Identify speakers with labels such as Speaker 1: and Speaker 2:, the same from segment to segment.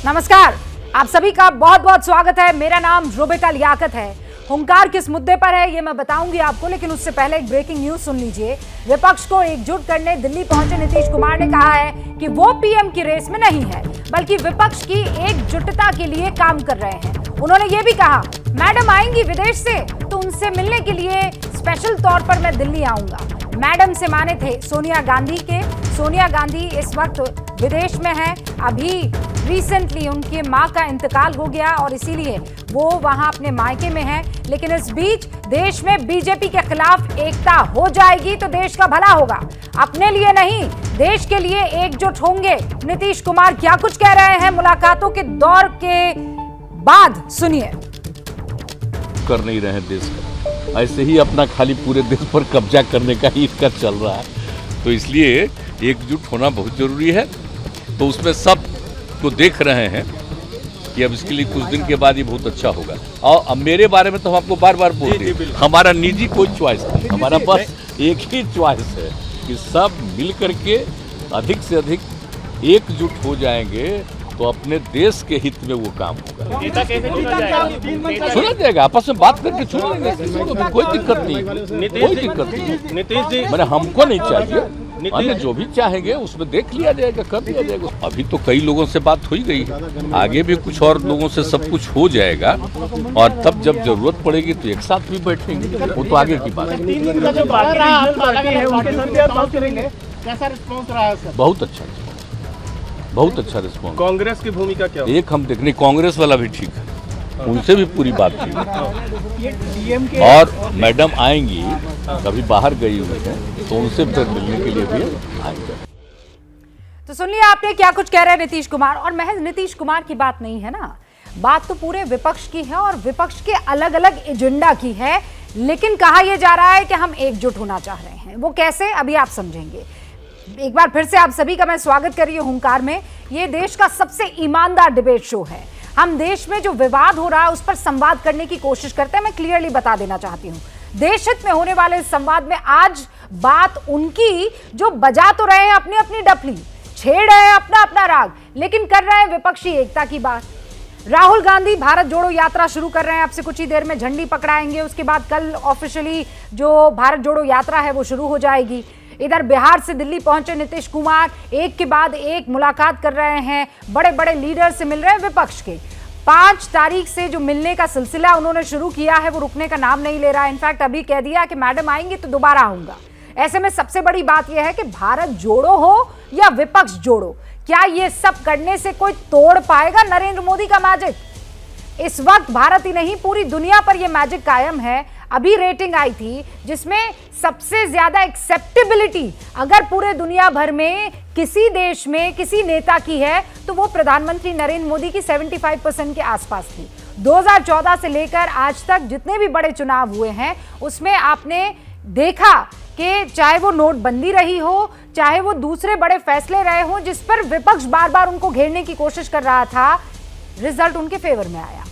Speaker 1: नमस्कार, आप सभी का बहुत बहुत स्वागत है। मेरा नाम रुबिका लियाकत है। हुंकार किस मुद्दे पर है ये मैं बताऊंगी आपको, लेकिन उससे पहले एक ब्रेकिंग न्यूज सुन लीजिए। विपक्ष को एकजुट करने दिल्ली पहुंचे नीतीश कुमार ने कहा है कि वो पीएम की रेस में नहीं है, बल्कि विपक्ष की एकजुटता के लिए काम कर रहे हैं। उन्होंने ये भी कहा, मैडम आएंगी विदेश से तो उनसे मिलने के लिए स्पेशल तौर पर मैं दिल्ली आऊंगा। मैडम से माने थे सोनिया गांधी इस वक्त विदेश में है। अभी रिसेंटली उनकी मां का इंतकाल हो गया और इसीलिए वो वहां अपने मायके में है। लेकिन इस बीच देश में बीजेपी के खिलाफ एकता हो जाएगी तो देश का भला होगा। अपने लिए नहीं, देश के लिए एकजुट होंगे। नीतीश कुमार क्या कुछ कह रहे हैं मुलाकातों के दौर के बाद, सुनिए।
Speaker 2: कर नहीं रहे देश का, ऐसे ही अपना खाली पूरे देश पर कब्जा करने का ही इसका चल रहा है। तो इसलिए एकजुट होना बहुत जरूरी है। तो उसमें सब को देख रहे हैं कि अब इसके लिए कुछ दिन के बाद ये बहुत अच्छा होगा। और अब मेरे बारे में तो हम आपको बार बार बोलते हैं, हमारा निजी कोई चॉइस नहीं, हमारा बस एक ही चॉइस है कि सब मिल करके अधिक से अधिक एकजुट हो जाएंगे तो अपने देश के हित में वो काम होगा। चुना जाएगा, आपस में बात करके चुन लेंगे, कोई दिक्कत नहीं, कोई दिक्कत नहीं।
Speaker 3: नीतीश जी,
Speaker 2: मैंने हमको नहीं चाहिए, अन्य जो भी चाहेंगे उसमें देख लिया जाएगा, कर लिया जाएगा। अभी तो कई लोगों से बात हो ही गई है, आगे भी कुछ और लोगों से सब कुछ हो जाएगा और तब जब जरूरत पड़ेगी तो एक साथ भी बैठेंगे, वो तो आगे की बात है। बहुत अच्छा, बहुत अच्छा रिस्पॉन्स।
Speaker 3: कांग्रेस की भूमिका क्या?
Speaker 2: एक हम देखने, कांग्रेस वाला भी ठीक है, उनसे भी पूरी बात ठीक है। और मैडम आएंगी, कभी बाहर गई हुई है तो उनसे फिर मिलने के लिए भी आएंगे।
Speaker 1: तो सुन लिया आपने क्या कुछ कह रहे हैं नीतीश कुमार। और महज नीतीश कुमार की बात नहीं है ना, बात तो पूरे विपक्ष की है और विपक्ष के अलग अलग एजेंडा की है। लेकिन कहा यह जा रहा है कि हम एकजुट होना चाह रहे हैं। वो कैसे, अभी आप समझेंगे। एक बार फिर से आप सभी का मैं स्वागत कर रही हूं हुंकार में। ये देश का सबसे ईमानदार डिबेट शो है। हम देश में जो विवाद हो रहा है उस पर संवाद करने की कोशिश करते हैं। मैं क्लियरली बता देना चाहती हूं, देश हित में होने वाले इस संवाद में आज बात उनकी जो बजा तो रहे हैं अपनी अपनी डफली, छेड़ रहे हैं अपना अपना राग, लेकिन कर रहे हैं विपक्षी एकता की बात। राहुल गांधी भारत जोड़ो यात्रा शुरू कर रहे हैं, आपसे कुछ ही देर में झंडी पकड़ाएंगे। उसके बाद कल ऑफिशियली जो भारत जोड़ो यात्रा है वो शुरू हो जाएगी। इधर बिहार से दिल्ली पहुंचे नीतीश कुमार एक के बाद एक मुलाकात कर रहे हैं, बड़े बड़े लीडर से मिल रहे हैं विपक्ष के। 5 तारीख से जो मिलने का सिलसिला उन्होंने शुरू किया है वो रुकने का नाम नहीं ले रहा है। इनफैक्ट अभी कह दिया कि मैडम आएंगी तो दोबारा आऊंगा। ऐसे में सबसे बड़ी बात यह है कि भारत जोड़ो हो या विपक्ष जोड़ो, क्या ये सब करने से कोई तोड़ पाएगा नरेंद्र मोदी का मैजिक? इस वक्त भारत ही नहीं पूरी दुनिया पर यह मैजिक कायम है। अभी रेटिंग आई थी जिसमें सबसे ज्यादा एक्सेप्टेबिलिटी अगर पूरे दुनिया भर में किसी देश में किसी नेता की है तो वो प्रधानमंत्री नरेंद्र मोदी की 75% के आसपास थी। 2014 से लेकर आज तक जितने भी बड़े चुनाव हुए हैं उसमें आपने देखा कि चाहे वो नोटबंदी रही हो, चाहे वो दूसरे बड़े फैसले रहे हों जिस पर विपक्ष बार बार उनको घेरने की कोशिश कर रहा था, रिजल्ट उनके फेवर में आया।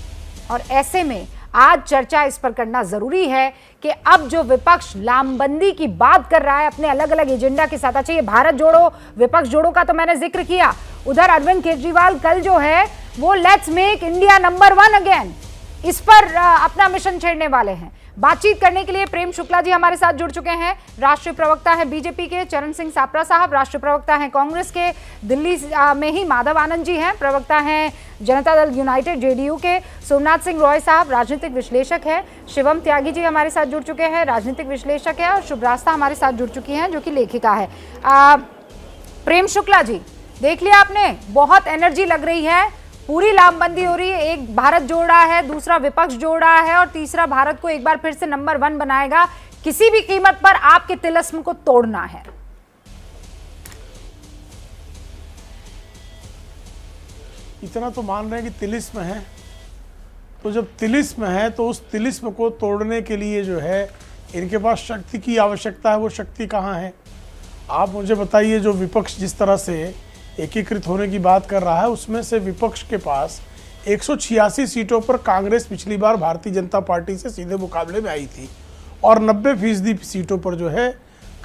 Speaker 1: और ऐसे में आज चर्चा इस पर करना जरूरी है कि अब जो विपक्ष लामबंदी की बात कर रहा है अपने अलग अलग एजेंडा के साथ, अच्छा ये भारत जोड़ो विपक्ष जोड़ो का तो मैंने जिक्र किया, उधर अरविंद केजरीवाल कल जो है वो let's make India number 1 again, इस पर अपना मिशन छेड़ने वाले हैं। बातचीत करने के लिए प्रेम शुक्ला जी हमारे साथ जुड़ चुके हैं। राष्ट्रीय प्रवक्ता है बीजेपी के चरण सिंह सापरा साहब, राष्ट्रीय प्रवक्ता हैं कांग्रेस के दिल्ली में ही माधव आनंद जी हैं, प्रवक्ता हैं जनता दल यूनाइटेड जेडीयू के सोमनाथ सिंह रॉय साहब, राजनीतिक विश्लेषक है। शिवम त्यागी जी हमारे साथ जुड़ चुके हैं, राजनीतिक विश्लेषक है। और शुभ्रास्ता हमारे साथ जुड़ चुकी हैं जो कि लेखिका है। प्रेम शुक्ला जी, देख लिया आपने, बहुत एनर्जी लग रही है, पूरी लामबंदी हो रही है। एक भारत जोड़ रहा है, दूसरा विपक्ष जोड़ रहा है और तीसरा भारत को एक बार फिर से नंबर 1 बनाएगा। किसी भी कीमत पर आपके तिलिस्म को तोड़ना है।
Speaker 4: इतना तो मान रहे हैं कि तिलिस्म है, तो जब तिलिस्म है तो उस तिलिस्म को तोड़ने के लिए जो है इनके पास शक्ति की आवश्यकता है। वो शक्ति कहाँ है आप मुझे बताइए। जो विपक्ष जिस तरह से एकीकृत होने की बात कर रहा है उसमें से विपक्ष के पास 186 सीटों पर कांग्रेस पिछली बार भारतीय जनता पार्टी से सीधे मुकाबले में आई थी और 90% सीटों पर जो है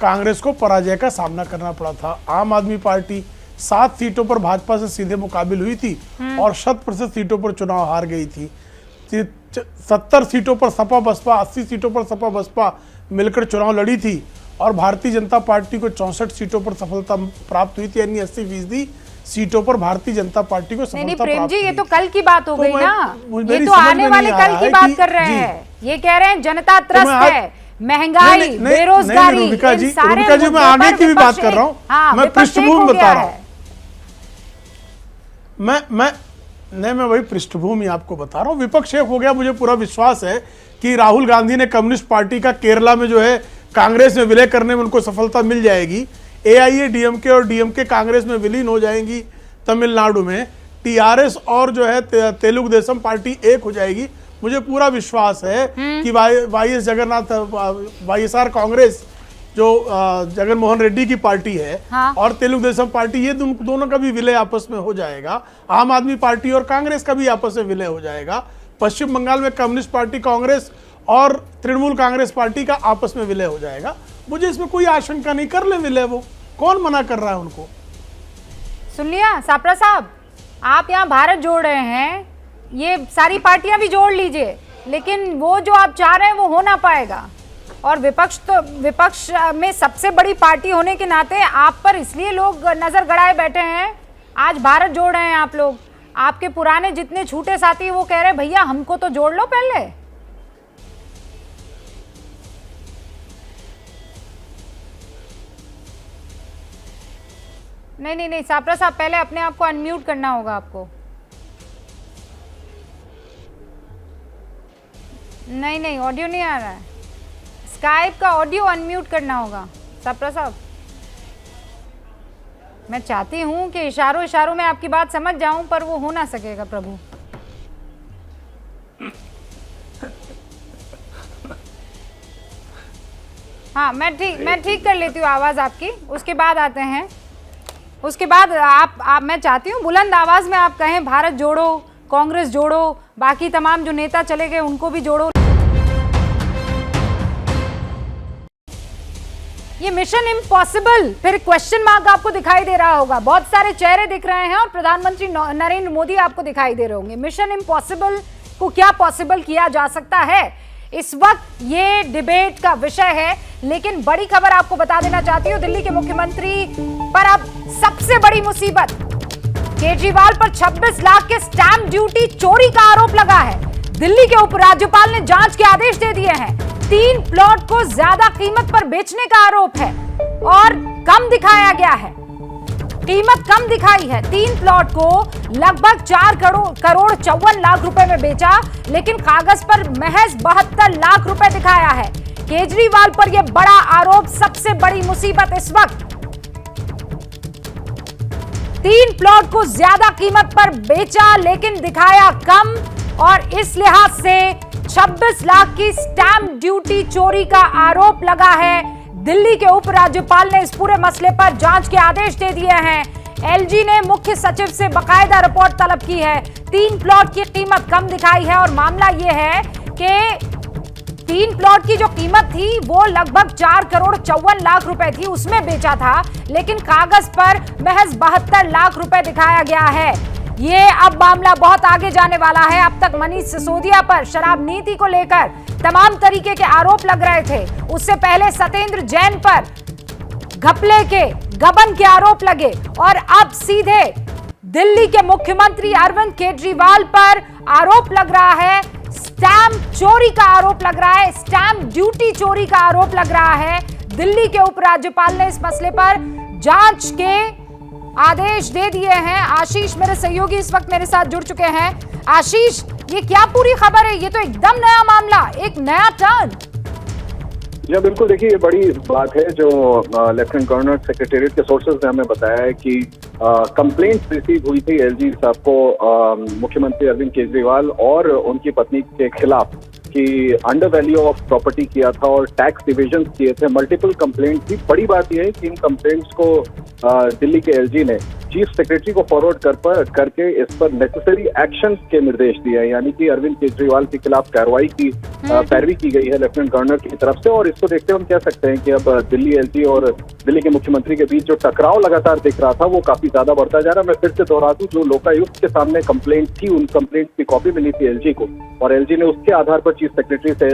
Speaker 4: कांग्रेस को पराजय का सामना करना पड़ा था। आम आदमी पार्टी 7 सीटों पर भाजपा से सीधे मुकाबिल हुई थी और 100% सीटों पर चुनाव हार गई थी। 70 सीटों पर सपा बसपा, 80 सीटों पर सपा बसपा मिलकर चुनाव लड़ी थी और भारतीय जनता पार्टी को 64 सीटों पर सफलता प्राप्त हुई थी, यानी 80% सीटों पर भारतीय जनता पार्टी को सफलता
Speaker 1: नहीं
Speaker 4: प्राप्त
Speaker 1: प्रेम जी,
Speaker 4: हुई।
Speaker 1: ये तो कल की बात हो गई ना, ये
Speaker 4: मेरी
Speaker 1: तो
Speaker 4: समझ
Speaker 1: आने
Speaker 4: में
Speaker 1: वाले
Speaker 4: नहीं आ
Speaker 1: कल
Speaker 4: रहा
Speaker 1: की
Speaker 4: है
Speaker 1: बात
Speaker 4: कि-
Speaker 1: कर रहे
Speaker 4: जी।
Speaker 1: हैं। ये कह रहे हैं जनता त्रस्त
Speaker 4: आज-
Speaker 1: है, महंगाई, बेरोजगारी,
Speaker 4: रुबिका जी,
Speaker 1: इन सारे
Speaker 4: रुबिका जी, मैं
Speaker 1: मुद्दों
Speaker 4: आगे
Speaker 1: पर
Speaker 4: की भी बात
Speaker 1: विपक्ष
Speaker 4: कर रहा हूं।
Speaker 1: हाँ,
Speaker 4: मैं
Speaker 1: विपक्ष एक
Speaker 4: पृष्ठभूमि
Speaker 1: हो
Speaker 4: बता
Speaker 1: गया
Speaker 4: रहा हूं।
Speaker 1: है।
Speaker 4: मैं वही पृष्ठभूमि आपको बता रहा हूं। विपक्ष एक हो गया। मुझे पूरा विश्वास है कि राहुल गांधी ने कम्युनिस्ट पार्टी का केरला में जो है कांग्रेस में विलय करने में उनको सफलता मिल जाएगी। AIADMK और DMK कांग्रेस में विलीन हो जाएंगी तमिलनाडु में। TRS और जो है तेलुगु देशम पार्टी एक हो जाएगी। मुझे पूरा विश्वास है कि YS जगन्नाथ YSR कांग्रेस जो जगनमोहन रेड्डी की पार्टी है,
Speaker 1: हाँ।
Speaker 4: और तेलुगु देशम पार्टी, ये दोनों का भी विलय आपस में हो जाएगा। आम आदमी पार्टी और कांग्रेस का भी आपस में विलय हो जाएगा। पश्चिम बंगाल में कम्युनिस्ट पार्टी कांग्रेस और तृणमूल कांग्रेस पार्टी का आपस में विलय हो जाएगा। मुझे इसमें कोई आशंका नहीं, कर ले विलय, वो कौन मना कर रहा है उनको।
Speaker 1: सुन लिया सापरा साहब, आप यहाँ भारत जोड़ रहे हैं, ये सारी पार्टियां भी जोड़ लीजिए, लेकिन वो जो आप चाह रहे हैं वो हो ना पाएगा। और विपक्ष में सबसे बड़ी पार्टी होने के नाते आप पर इसलिए लोग नजर गड़ाए बैठे हैं। आज भारत जोड़ रहे हैं आप लोग, आपके पुराने जितने छूटे साथी वो कह रहे हैं भैया हमको तो जोड़ लो पहले। नहीं सापरा साहब, पहले अपने आप को अनम्यूट करना होगा आपको। नहीं ऑडियो नहीं आ रहा है, स्काइप का ऑडियो अनम्यूट करना होगा सापरा साहब। मैं चाहती हूं कि इशारों में आपकी बात समझ जाऊं, पर वो हो ना सकेगा प्रभु। हाँ, मैं ठीक कर लेती हूँ आवाज आपकी, उसके बाद आते हैं। उसके बाद आप मैं चाहती हूँ बुलंद आवाज में आप कहें भारत जोड़ो, कांग्रेस जोड़ो, बाकी तमाम जो नेता चले गए उनको भी जोड़ो। ये मिशन इम्पॉसिबल, फिर क्वेश्चन मार्क आपको दिखाई दे रहा होगा, बहुत सारे चेहरे दिख रहे हैं और प्रधानमंत्री नरेंद्र मोदी आपको दिखाई दे रहे होंगे। मिशन इम्पॉसिबल को क्या पॉसिबल किया जा सकता है, इस वक्त ये डिबेट का विषय है। लेकिन बड़ी खबर आपको बता देना चाहती हूँ, दिल्ली के मुख्यमंत्री पर अब सबसे बड़ी मुसीबत, केजरीवाल पर 26 लाख के स्टैंप ड्यूटी चोरी का आरोप लगा है। दिल्ली के उपराज्यपाल ने जांच के आदेश दे दिए हैं। 3 प्लॉट को ज्यादा कीमत पर बेचने का आरोप है और कम दिखाया गया है, कीमत कम दिखाई है। 3 प्लॉट को लगभग 4 करोड़ 54 लाख रुपए में बेचा, लेकिन कागज पर महज 72 लाख रुपए दिखाया है। केजरीवाल पर यह बड़ा आरोप, सबसे बड़ी मुसीबत इस वक्त। 3 प्लॉट को ज्यादा कीमत पर बेचा लेकिन दिखाया कम, और इस लिहाज से 26 लाख की स्टैंप ड्यूटी चोरी का आरोप लगा है। दिल्ली के उपराज्यपाल ने इस पूरे मसले पर जांच के आदेश दे दिए हैं। LG ने मुख्य सचिव से बकायदा रिपोर्ट तलब की है। 3 प्लॉट की कीमत कम दिखाई है और मामला यह है कि 3 प्लॉट की जो कीमत थी वो लगभग 4 करोड़ 54 लाख रुपए थी, उसमें बेचा था, लेकिन कागज पर महज 72 लाख रुपए दिखाया गया है। ये अब मामला बहुत आगे जाने वाला है। अब तक मनीष सिसोदिया पर शराब नीति को लेकर तमाम तरीके के आरोप लग रहे थे, उससे पहले सत्येंद्र जैन पर घपले के गबन के आरोप लगे, और अब सीधे दिल्ली के मुख्यमंत्री अरविंद केजरीवाल पर आरोप लग रहा है, स्टैंप चोरी का आरोप लग रहा है, स्टैंप ड्यूटी चोरी का आरोप लग रहा है। दिल्ली के उपराज्यपाल ने इस मसले पर जांच के आदेश दे दिए हैं। आशीष मेरे सहयोगी इस वक्त मेरे साथ जुड़ चुके हैं। आशीष, ये क्या पूरी खबर है? ये तो एकदम नया मामला, एक नया टर्न।
Speaker 3: जी बिल्कुल, देखिए ये बड़ी बात है जो लेफ्टिनेंट गवर्नर सेक्रेटेरिएट के सोर्सेज ने हमें बताया है कि कंप्लेंट रिसीव हुई थी LG साहब को मुख्यमंत्री अरविंद केजरीवाल और उनकी पत्नी के खिलाफ कि अंडर वैल्यू ऑफ प्रॉपर्टी किया था और टैक्स डिविजन किए थे। मल्टीपल कंप्लेंट थी। बड़ी बात यह है कि इन कंप्लेंट्स को दिल्ली के LG ने चीफ सेक्रेटरी को फॉरवर्ड करके इस पर नेसेसरी एक्शन के निर्देश दिए हैं, यानी कि अरविंद केजरीवाल के खिलाफ कार्रवाई की पैरवी की गई है लेफ्टिनेंट गवर्नर की तरफ से। और इसको देखते हुए हम कह सकते हैं कि अब दिल्ली LG और दिल्ली के मुख्यमंत्री के बीच जो टकराव लगातार दिख रहा था वो काफी ज्यादा बढ़ता जा रहा है। मैं फिर से दोहरा दूं, जो लोकायुक्त के सामने कंप्लेंट थी, उन कंप्लेंट की कॉपी मिली थी एलजी को, और एलजी ने उसके आधार पर चीफ सेक्रेटरी से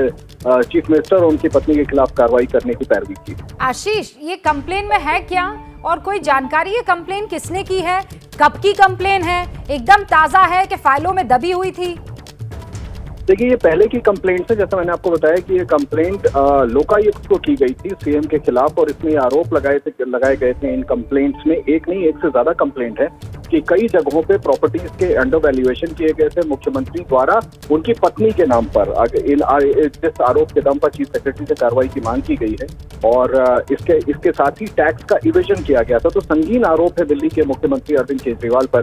Speaker 3: चीफ मिनिस्टर और उनकी पत्नी के खिलाफ कार्रवाई करने की पैरवी की।
Speaker 1: आशीष, ये कंप्लेन में है क्या और कोई जानकारी है कंप्लेन किसने की है, कब की कंप्लेन है, एकदम ताजा है कि फाइलों में दबी हुई थी?
Speaker 3: देखिए, ये पहले की कंप्लेंट है। जैसा मैंने आपको बताया कि ये कंप्लेंट लोकायुक्त को की गई थी सीएम के खिलाफ, और इसमें आरोप लगाए गए थे इन कंप्लेंट्स में। एक नहीं, एक से ज्यादा कंप्लेंट है कि कई जगहों पे प्रॉपर्टीज के अंडर वैल्यूएशन किए गए थे मुख्यमंत्री द्वारा उनकी पत्नी के नाम पर। जिस आरोप के दम पर चीफ सेक्रेटरी से कार्रवाई की मांग की गई है, और इसके साथ ही टैक्स का इवेजन किया गया था। तो संगीन आरोप है दिल्ली के मुख्यमंत्री अरविंद केजरीवाल पर,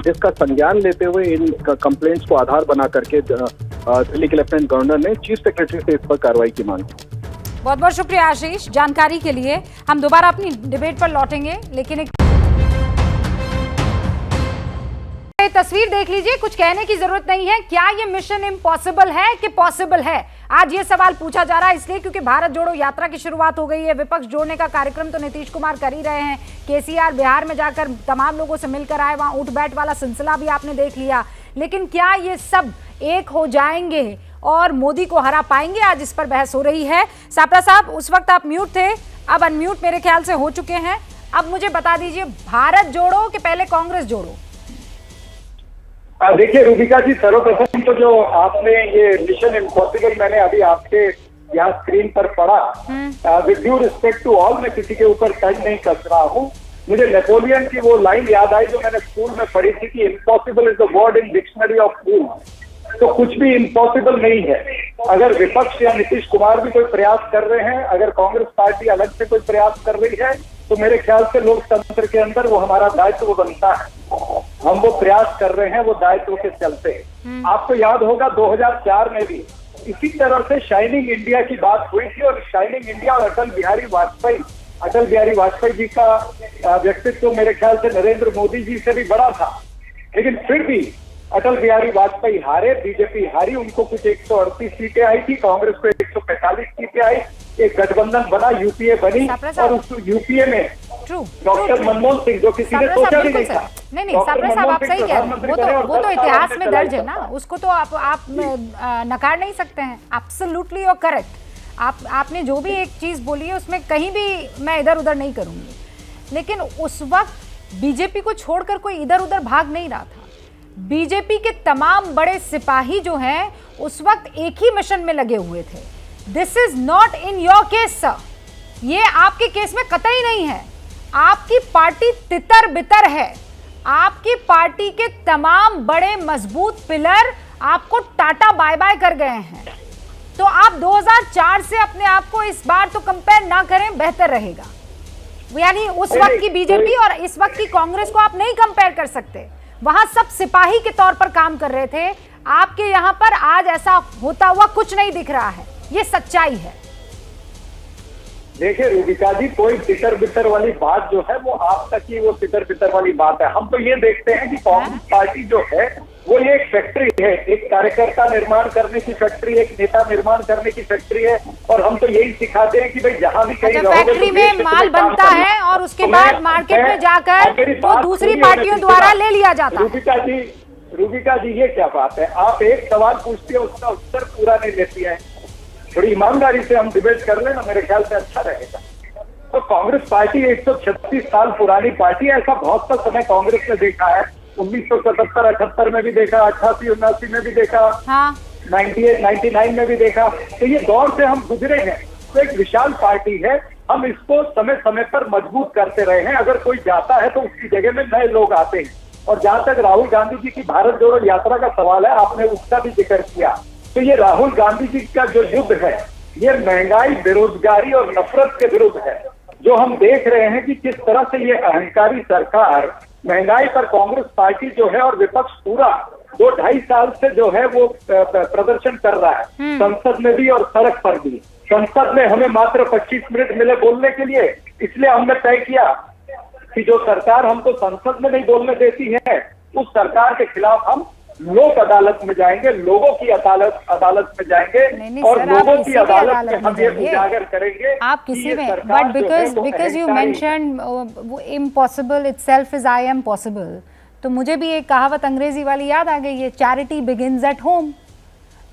Speaker 3: जिसका संज्ञान लेते हुए इन कंप्लेंट्स को आधार बना करके दिल्ली के लेफ्टिनेंट गवर्नर ने चीफ सेक्रेटरी से इस पर कार्रवाई की मांग की।
Speaker 1: बहुत बहुत शुक्रिया आशीष जानकारी के लिए। हम दोबारा अपनी डिबेट पर लौटेंगे, लेकिन एक तस्वीर देख लीजिए। कुछ कहने की जरूरत नहीं है। क्या ये मिशन इम्पॉसिबल है कि पॉसिबल है? आज ये सवाल पूछा जा रहा है, इसलिए क्योंकि भारत जोड़ो यात्रा की शुरुआत हो गई है। विपक्ष जोड़ने का कार्यक्रम तो नीतीश कुमार कर ही रहे हैं। केसीआर बिहार में जाकर तमाम लोगों से मिलकर आए, वहां उठ बैठ वाला सिलसिला भी आपने देख लिया। लेकिन क्या ये सब एक हो जाएंगे और मोदी को हरा पाएंगे? आज इस पर बहस हो रही है। सापरा साहब, उस वक्त आप म्यूट थे, अब अनम्यूट मेरे ख्याल से हो चुके हैं। अब मुझे बता दीजिए, भारत जोड़ो कि पहले कांग्रेस जोड़ो?
Speaker 5: देखिए रूबिका जी, सर्वप्रथम तो जो आपने ये मिशन इम्पॉसिबल मैंने अभी आपके यहाँ स्क्रीन पर पढ़ा, with due respect to all, मैं किसी के ऊपर टच नहीं कर रहा हूँ। मुझे नेपोलियन की वो लाइन याद आई जो मैंने स्कूल में पढ़ी थी कि impossible is the word in dictionary of fool. तो कुछ भी इम्पॉसिबल नहीं है। अगर विपक्ष या नीतीश कुमार भी कोई प्रयास कर रहे हैं, अगर कांग्रेस पार्टी अलग से कोई प्रयास कर रही है, तो मेरे ख्याल से लोकतंत्र के अंदर वो हमारा दायित्व बनता है। हम वो प्रयास कर रहे हैं, वो दायित्व के चलते। आपको याद होगा 2004 में भी इसी तरह से शाइनिंग इंडिया की बात हुई थी, और शाइनिंग इंडिया और अटल बिहारी वाजपेयी जी का व्यक्तित्व मेरे ख्याल से नरेंद्र मोदी जी से भी बड़ा था। लेकिन फिर भी अटल बिहारी वाजपेयी हारे, बीजेपी हारी, उनको कुछ 138 सीटें आई थी, कांग्रेस को 145 सीटें आई, एक गठबंधन बना, यूपीए बनी, और उस यूपीए में डॉक्टर मनमोहन सिंह, जो किसी ने सोचा भी नहीं था।
Speaker 1: नहीं सापरा साहब, आप सही कह रहे हैं। वो तो इतिहास में दर्ज है ना, उसको तो आप नकार नहीं सकते हैं। एब्सोल्युटली और करेक्ट। आपने जो भी एक चीज बोली है उसमें कहीं भी मैं इधर उधर नहीं करूंगी। लेकिन उस वक्त बीजेपी को छोड़कर कोई इधर उधर भाग नहीं रहा था। बीजेपी के तमाम बड़े सिपाही जो हैं उस वक्त एक ही मिशन में लगे हुए थे। This is not in your case sir, ये आपके केस में कतई नहीं है। आपकी पार्टी तितर बितर है। आपकी पार्टी के तमाम बड़े मजबूत पिलर आपको टाटा बाय बाय कर गए हैं। तो आप 2004 से अपने आप को इस बार तो कंपेयर ना करें, बेहतर रहेगा। यानी उस वक्त की बीजेपी और इस वक्त की कांग्रेस को आप नहीं कंपेयर कर सकते। वहां सब सिपाही के तौर पर काम कर रहे थे। आपके यहां पर आज ऐसा होता हुआ कुछ नहीं दिख रहा है, ये सच्चाई है।
Speaker 5: देखिए रूबिका जी, कोई तितर बितर वाली बात जो है वो आप तक ही वो तितर बितर वाली बात है। हम तो ये देखते हैं कि कांग्रेस पार्टी जो है वो ये एक फैक्ट्री है, एक कार्यकर्ता निर्माण करने की फैक्ट्री, एक नेता निर्माण करने की फैक्ट्री है। और हम तो यही सिखाते हैं कि भाई जहां भी कहीं रहोगे,
Speaker 1: फैक्ट्री में माल बनता है और उसके बाद मार्केट में जाकर वो दूसरी पार्टियों द्वारा ले लिया जाता है।
Speaker 5: रूबिका जी, ये क्या बात है? आप एक सवाल पूछती है, उसका उत्तर पूरा नहीं देती है। थोड़ी ईमानदारी से हम डिबेट कर लेना, मेरे ख्याल से अच्छा रहेगा। तो कांग्रेस पार्टी 136 साल पुरानी पार्टी है। ऐसा बहुत सा समय कांग्रेस ने देखा है। 1977-78 में भी देखा, 88-79 में भी देखा, 98-99 में भी देखा। तो ये दौर से हम गुजरे हैं। तो एक विशाल पार्टी है, हम इसको समय समय पर मजबूत करते रहे हैं। अगर कोई जाता है तो उसकी जगह में नए लोग आते हैं। और जहां तक राहुल गांधी जी की भारत जोड़ो यात्रा का सवाल है, आपने उसका भी जिक्र किया। तो ये राहुल गांधी जी का जो युद्ध है, ये महंगाई, बेरोजगारी और नफरत के विरुद्ध है। जो हम देख रहे हैं कि किस तरह से ये अहंकारी सरकार महंगाई पर कांग्रेस पार्टी जो है और विपक्ष पूरा 2-2.5 साल से जो है वो प्रदर्शन कर रहा है, संसद में भी और सड़क पर भी। संसद में हमें मात्र 25 मिनट मिले बोलने के लिए, इसलिए हमने तय किया कि जो सरकार हमको संसद में नहीं बोलने देती है, उस सरकार के खिलाफ हम लोक अदालत में जाएंगे, लोगों की अदालत में जाएंगे
Speaker 1: नहीं,
Speaker 5: और
Speaker 1: सर,
Speaker 5: लोगों
Speaker 1: आप
Speaker 5: की
Speaker 1: किसी भी
Speaker 5: अदालत में हम ये
Speaker 1: जाइए।
Speaker 5: उजागर करेंगे
Speaker 1: आप
Speaker 5: कि
Speaker 1: किसी
Speaker 5: ये
Speaker 1: में,
Speaker 5: सरकार
Speaker 1: बट
Speaker 5: जो है वो
Speaker 1: बिकॉज यू
Speaker 5: अहंकारी
Speaker 1: mention impossible itself is I am possible, तो मुझे भी एक कहावत अंग्रेजी वाली याद आ गई है, चैरिटी बिगिंस एट होम।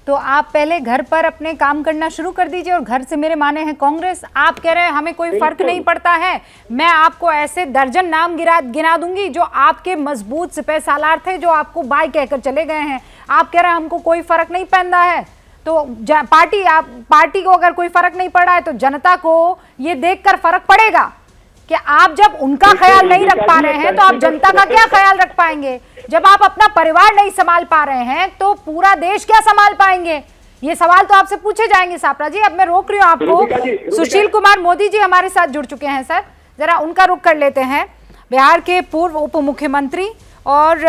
Speaker 1: तो आप पहले घर पर अपने काम करना शुरू कर दीजिए, और घर से मेरे माने हैं कांग्रेस। आप कह रहे हैं हमें कोई फर्क नहीं पड़ता है, मैं आपको ऐसे दर्जन नाम गिना दूंगी जो आपके मजबूत सिपह सालार थे, जो आपको बाय कहकर चले गए हैं। आप कह रहे हैं हमको कोई फर्क नहीं पड़ता है, तो पार्टी को अगर कोई फर्क नहीं पड़ा है तो जनता को ये देखकर फर्क पड़ेगा कि आप जब उनका ख्याल नहीं रख पा रहे हैं तो आप जनता का क्या ख्याल रख पाएंगे। जब आप अपना परिवार नहीं संभाल पा रहे हैं तो पूरा देश क्या संभाल पाएंगे। ये सवाल तो आपसे पूछे जाएंगे सापरा जी। अब मैं रोक रही हूँ आपको। सुशील कुमार मोदी जी हमारे साथ जुड़ चुके हैं, सर जरा उनका रुख कर लेते हैं। बिहार के पूर्व उप मुख्यमंत्री और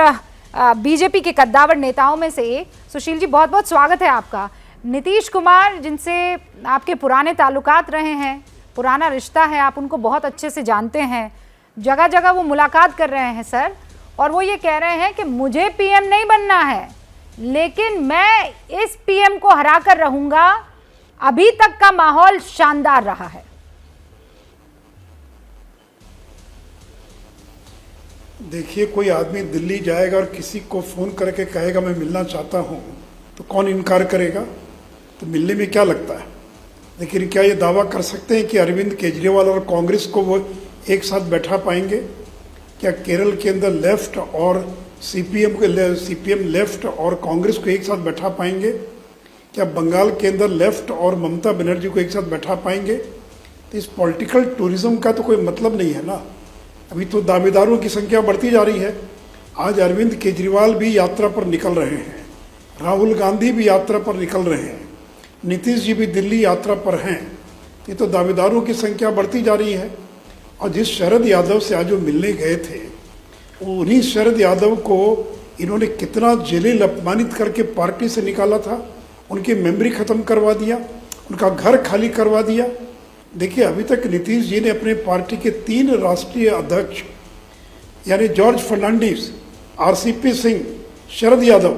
Speaker 1: बीजेपी के कद्दावर नेताओं में से एक। सुशील जी बहुत बहुत स्वागत है आपका। नीतीश कुमार जिनसे आपके पुराने ताल्लुकात रहे हैं, पुराना रिश्ता है, आप उनको बहुत अच्छे से जानते हैं, जगह जगह वो मुलाकात कर रहे हैं सर, और वो ये कह रहे हैं कि मुझे पीएम नहीं बनना है लेकिन मैं इस पीएम को हरा कर रहूंगा। अभी तक का माहौल शानदार रहा है।
Speaker 6: देखिए, कोई आदमी दिल्ली जाएगा और किसी को फ़ोन करके कहेगा मैं मिलना चाहता हूँ तो कौन इनकार करेगा। तो मिलने में क्या लगता है। लेकिन क्या ये दावा कर सकते हैं कि अरविंद केजरीवाल और कांग्रेस को वो एक साथ बैठा पाएंगे। क्या केरल के अंदर लेफ्ट और सीपीएम लेफ्ट और कांग्रेस को एक साथ बैठा पाएंगे। क्या बंगाल के अंदर लेफ्ट और ममता बनर्जी को एक साथ बैठा पाएंगे। तो इस पॉलिटिकल टूरिज्म का तो कोई मतलब नहीं है ना। अभी तो दावेदारों की संख्या बढ़ती जा रही है। आज अरविंद केजरीवाल भी यात्रा पर निकल रहे हैं, राहुल गांधी भी यात्रा पर निकल रहे हैं, नीतीश जी भी दिल्ली यात्रा पर हैं। ये तो दावेदारों की संख्या बढ़ती जा रही है। और जिस शरद यादव से आज वो मिलने गए थे, उन्हीं शरद यादव को इन्होंने कितना जलील अपमानित करके पार्टी से निकाला था। उनकी मेमोरी खत्म करवा दिया, उनका घर खाली करवा दिया। देखिए, अभी तक नीतीश जी ने अपने पार्टी के 3 राष्ट्रीय अध्यक्ष यानी जॉर्ज फर्नांडिस, आरसीपी सिंह, शरद यादव,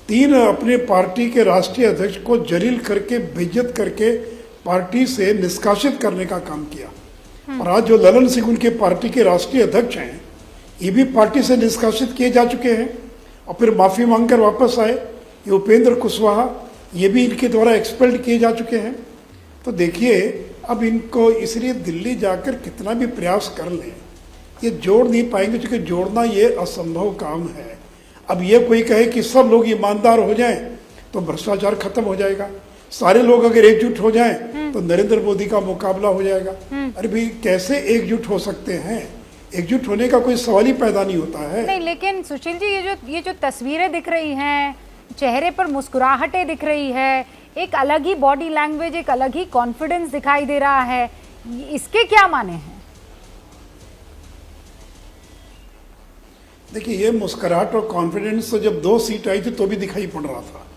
Speaker 6: 3 अपने पार्टी के राष्ट्रीय अध्यक्ष को जलील करके, बेइज्जत करके पार्टी से निष्कासित करने का काम किया। और आज जो ललन सिंह उनके पार्टी के राष्ट्रीय अध्यक्ष हैं, ये भी पार्टी से निष्कासित किए जा चुके हैं और फिर माफी मांगकर वापस आए। ये उपेंद्र कुशवाहा, ये भी इनके द्वारा एक्सपेल्ड किए जा चुके हैं। तो देखिए, अब इनको इसलिए दिल्ली जाकर कितना भी प्रयास कर लें, ये जोड़ नहीं पाएंगे, क्योंकि जोड़ना ये असंभव काम है। अब ये कोई कहे कि सब लोग ईमानदार हो जाएं तो भ्रष्टाचार खत्म हो जाएगा, सारे लोग अगर एकजुट हो जाएं तो नरेंद्र मोदी का मुकाबला हो जाएगा। अरे भाई, कैसे एकजुट हो सकते हैं। एकजुट होने का कोई सवाल ही पैदा नहीं होता है।
Speaker 1: नहीं, लेकिन सुशील जी ये जो तस्वीरें दिख रही हैं, चेहरे पर मुस्कुराहटें दिख रही है, एक अलग ही बॉडी लैंग्वेज, एक अलग ही कॉन्फिडेंस दिखाई दे रहा है, इसके क्या माने हैं।
Speaker 6: देखिए, ये मुस्कुराहट और कॉन्फिडेंस तो जब 2 सीट आई थी तो भी दिखाई पड़ रहा था।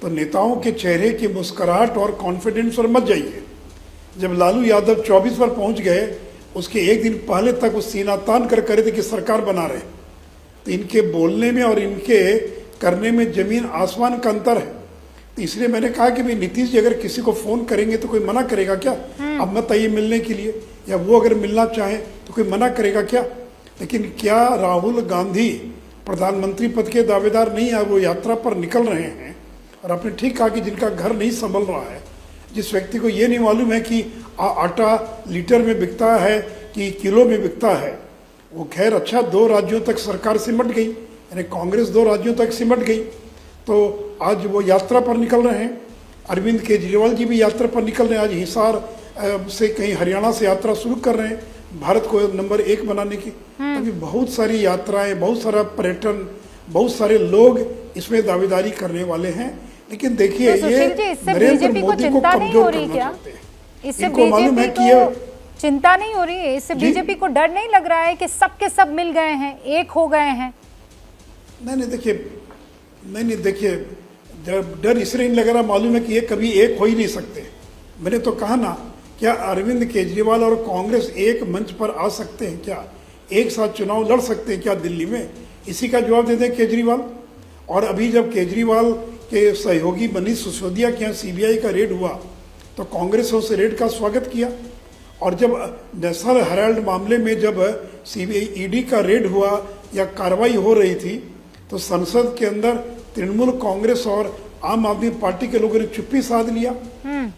Speaker 6: तो नेताओं के चेहरे की मुस्कुराहट और कॉन्फिडेंस पर मत जाइए। जब लालू यादव 24 पर पहुंच गए, उसके एक दिन पहले तक वो सीना तान कर करे थे कि सरकार बना रहे। तो इनके बोलने में और इनके करने में जमीन आसमान का अंतर है। तो इसलिए मैंने कहा कि भाई नीतीश जी अगर किसी को फोन करेंगे तो कोई मना करेगा क्या। अब मत आइए मिलने के लिए, या वो अगर मिलना चाहे तो कोई मना करेगा क्या। लेकिन क्या राहुल गांधी प्रधानमंत्री पद के दावेदार नहीं है, वो यात्रा पर निकल रहे हैं। और आपने ठीक कहा कि जिनका घर नहीं संभल रहा है, जिस व्यक्ति को ये नहीं मालूम है कि आटा लीटर में बिकता है कि किलो में बिकता है, वो खैर अच्छा 2 राज्यों तक सरकार सिमट गई, यानी कांग्रेस 2 राज्यों तक सिमट गई। तो आज वो यात्रा पर निकल रहे हैं। अरविंद केजरीवाल जी भी यात्रा पर निकल रहे हैं। आज हिसार से कहीं हरियाणा से यात्रा शुरू कर रहे हैं भारत को नंबर 1 बनाने की। अभी बहुत सारी यात्राएं, बहुत सारा पर्यटन, बहुत सारे लोग इसमें दावेदारी करने वाले हैं। लेकिन देखिए,
Speaker 1: तो
Speaker 6: ये
Speaker 1: नरेंद्र मोदी को कमजोर करना चाहते हैं। इससे बीजेपी को चिंता नहीं हो रही है, इससे बीजेपी को डर नहीं लग रहा है कि सबके सब मिल गए हैं, एक हो गए हैं।
Speaker 6: नहीं देखिए, डर इसलिए नहीं लग रहा, मालूम है कि ये कभी एक हो ही नहीं सकते। मैंने तो कहा ना, क्या अरविंद केजरीवाल और कांग्रेस एक मंच पर आ सकते हैं क्या, एक साथ चुनाव लड़ सकते हैं क्या दिल्ली में। इसी का जवाब दे दें केजरीवाल। और अभी जब केजरीवाल के सहयोगी मनीष सिसोदिया के यहाँ सीबीआई का रेड हुआ तो कांग्रेस ने उस रेड का स्वागत किया। और जब नेशनल हेराल्ड मामले में जब सीबीआई ईडी का रेड हुआ या कार्रवाई हो रही थी तो संसद के अंदर तृणमूल कांग्रेस और आम आदमी पार्टी के लोगों ने चुप्पी साध लिया।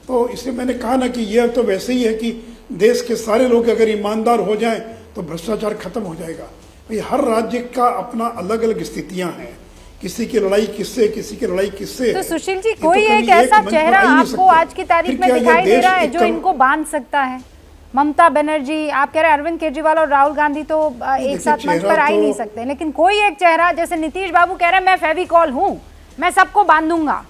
Speaker 6: तो इसलिए मैंने कहा ना कि यह तो वैसे ही है कि देश के सारे लोग अगर ईमानदार हो जाएं तो भ्रष्टाचार खत्म हो जाएगा। भाई हर राज्य का अपना अलग अलग स्थितियां हैं, किसी की लड़ाई किससे, किसी की लड़ाई किससे।
Speaker 1: तो सुशील जी,
Speaker 6: ये
Speaker 1: कोई
Speaker 6: तो
Speaker 1: एक
Speaker 6: कभी
Speaker 1: ऐसा
Speaker 6: मंच पर
Speaker 1: चेहरा
Speaker 6: आ ही नहीं
Speaker 1: आपको
Speaker 6: सकते।
Speaker 1: आज की तारीख
Speaker 6: फिर
Speaker 1: में
Speaker 6: क्या ये
Speaker 1: दिखाई दे
Speaker 6: देश
Speaker 1: रहा है
Speaker 6: एक
Speaker 1: जो इनको बांध सकता है? ममता बनर्जी, आप कह रहे हैं अरविंद केजरीवाल और राहुल गांधी तो एक साथ मंच पर आ ही नहीं सकते, लेकिन कोई एक चेहरा, जैसे नीतीश बाबू कह रहे हैं मैं फेविकॉल हूं, मैं सबको बांधूंगा।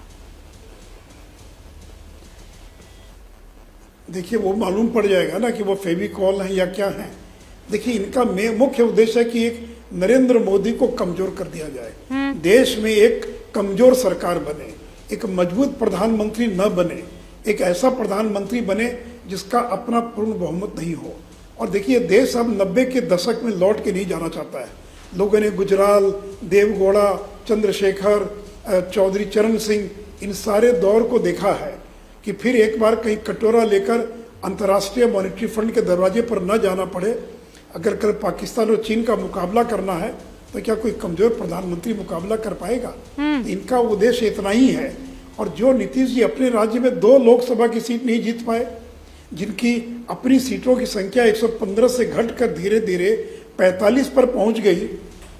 Speaker 6: देखिए वो मालूम पड़ जाएगा ना कि वो फेविकॉल है या क्या है। देखिए इनका मुख्य उद्देश्य है कि एक नरेंद्र मोदी को कमजोर कर दिया जाए, देश में एक कमजोर सरकार बने, एक मजबूत प्रधानमंत्री न बने, एक ऐसा प्रधानमंत्री बने जिसका अपना पूर्ण बहुमत नहीं हो। और देखिए देश अब 90 के दशक में लौट के नहीं जाना चाहता है। लोगों ने गुजराल, देवगौड़ा, चंद्रशेखर, चौधरी चरण सिंह, इन सारे दौर को देखा है कि फिर एक बार कहीं कटोरा लेकर अंतर्राष्ट्रीय मॉनेटरी फंड के दरवाजे पर न जाना पड़े। अगर कल पाकिस्तान और चीन का मुकाबला करना है तो क्या कोई कमजोर प्रधानमंत्री मुकाबला कर पाएगा? इनका उद्देश्य इतना ही है। और जो नीतीश जी अपने राज्य में 2 लोकसभा की सीट नहीं जीत पाए, जिनकी अपनी सीटों की संख्या 115 से घटकर धीरे धीरे 45 पर पहुंच गई,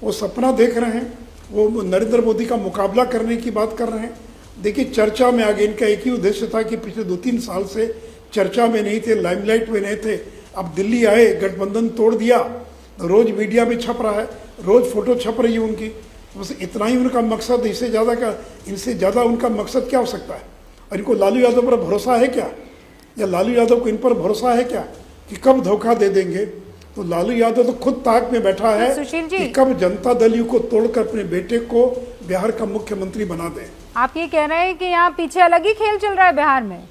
Speaker 6: वो सपना देख रहे हैं, वो नरेंद्र मोदी का मुकाबला करने की बात कर रहे हैं। देखिए चर्चा में आगे इनका एक ही उद्देश्य था कि पिछले 2-3 साल से चर्चा में नहीं थे, लाइमलाइट में नहीं थे। अब दिल्ली आए, गठबंधन तोड़ दिया, रोज मीडिया में छप रहा है, रोज फोटो छप रही है उनकी। बस इतना ही उनका मकसद, इससे ज़्यादा का, इनसे ज़्यादा उनका मकसद क्या हो सकता है? और इनको लालू यादव पर भरोसा है क्या, या लालू यादव को इन पर भरोसा है क्या कि कब धोखा दे देंगे? तो लालू यादव तो खुद ताक में बैठा है कि कब जनता दल यू को तोड़कर अपने बेटे को बिहार का मुख्यमंत्री बना दे।
Speaker 1: आप ये कह रहे हैं कि यहाँ पीछे अलग ही खेल चल रहा है बिहार में,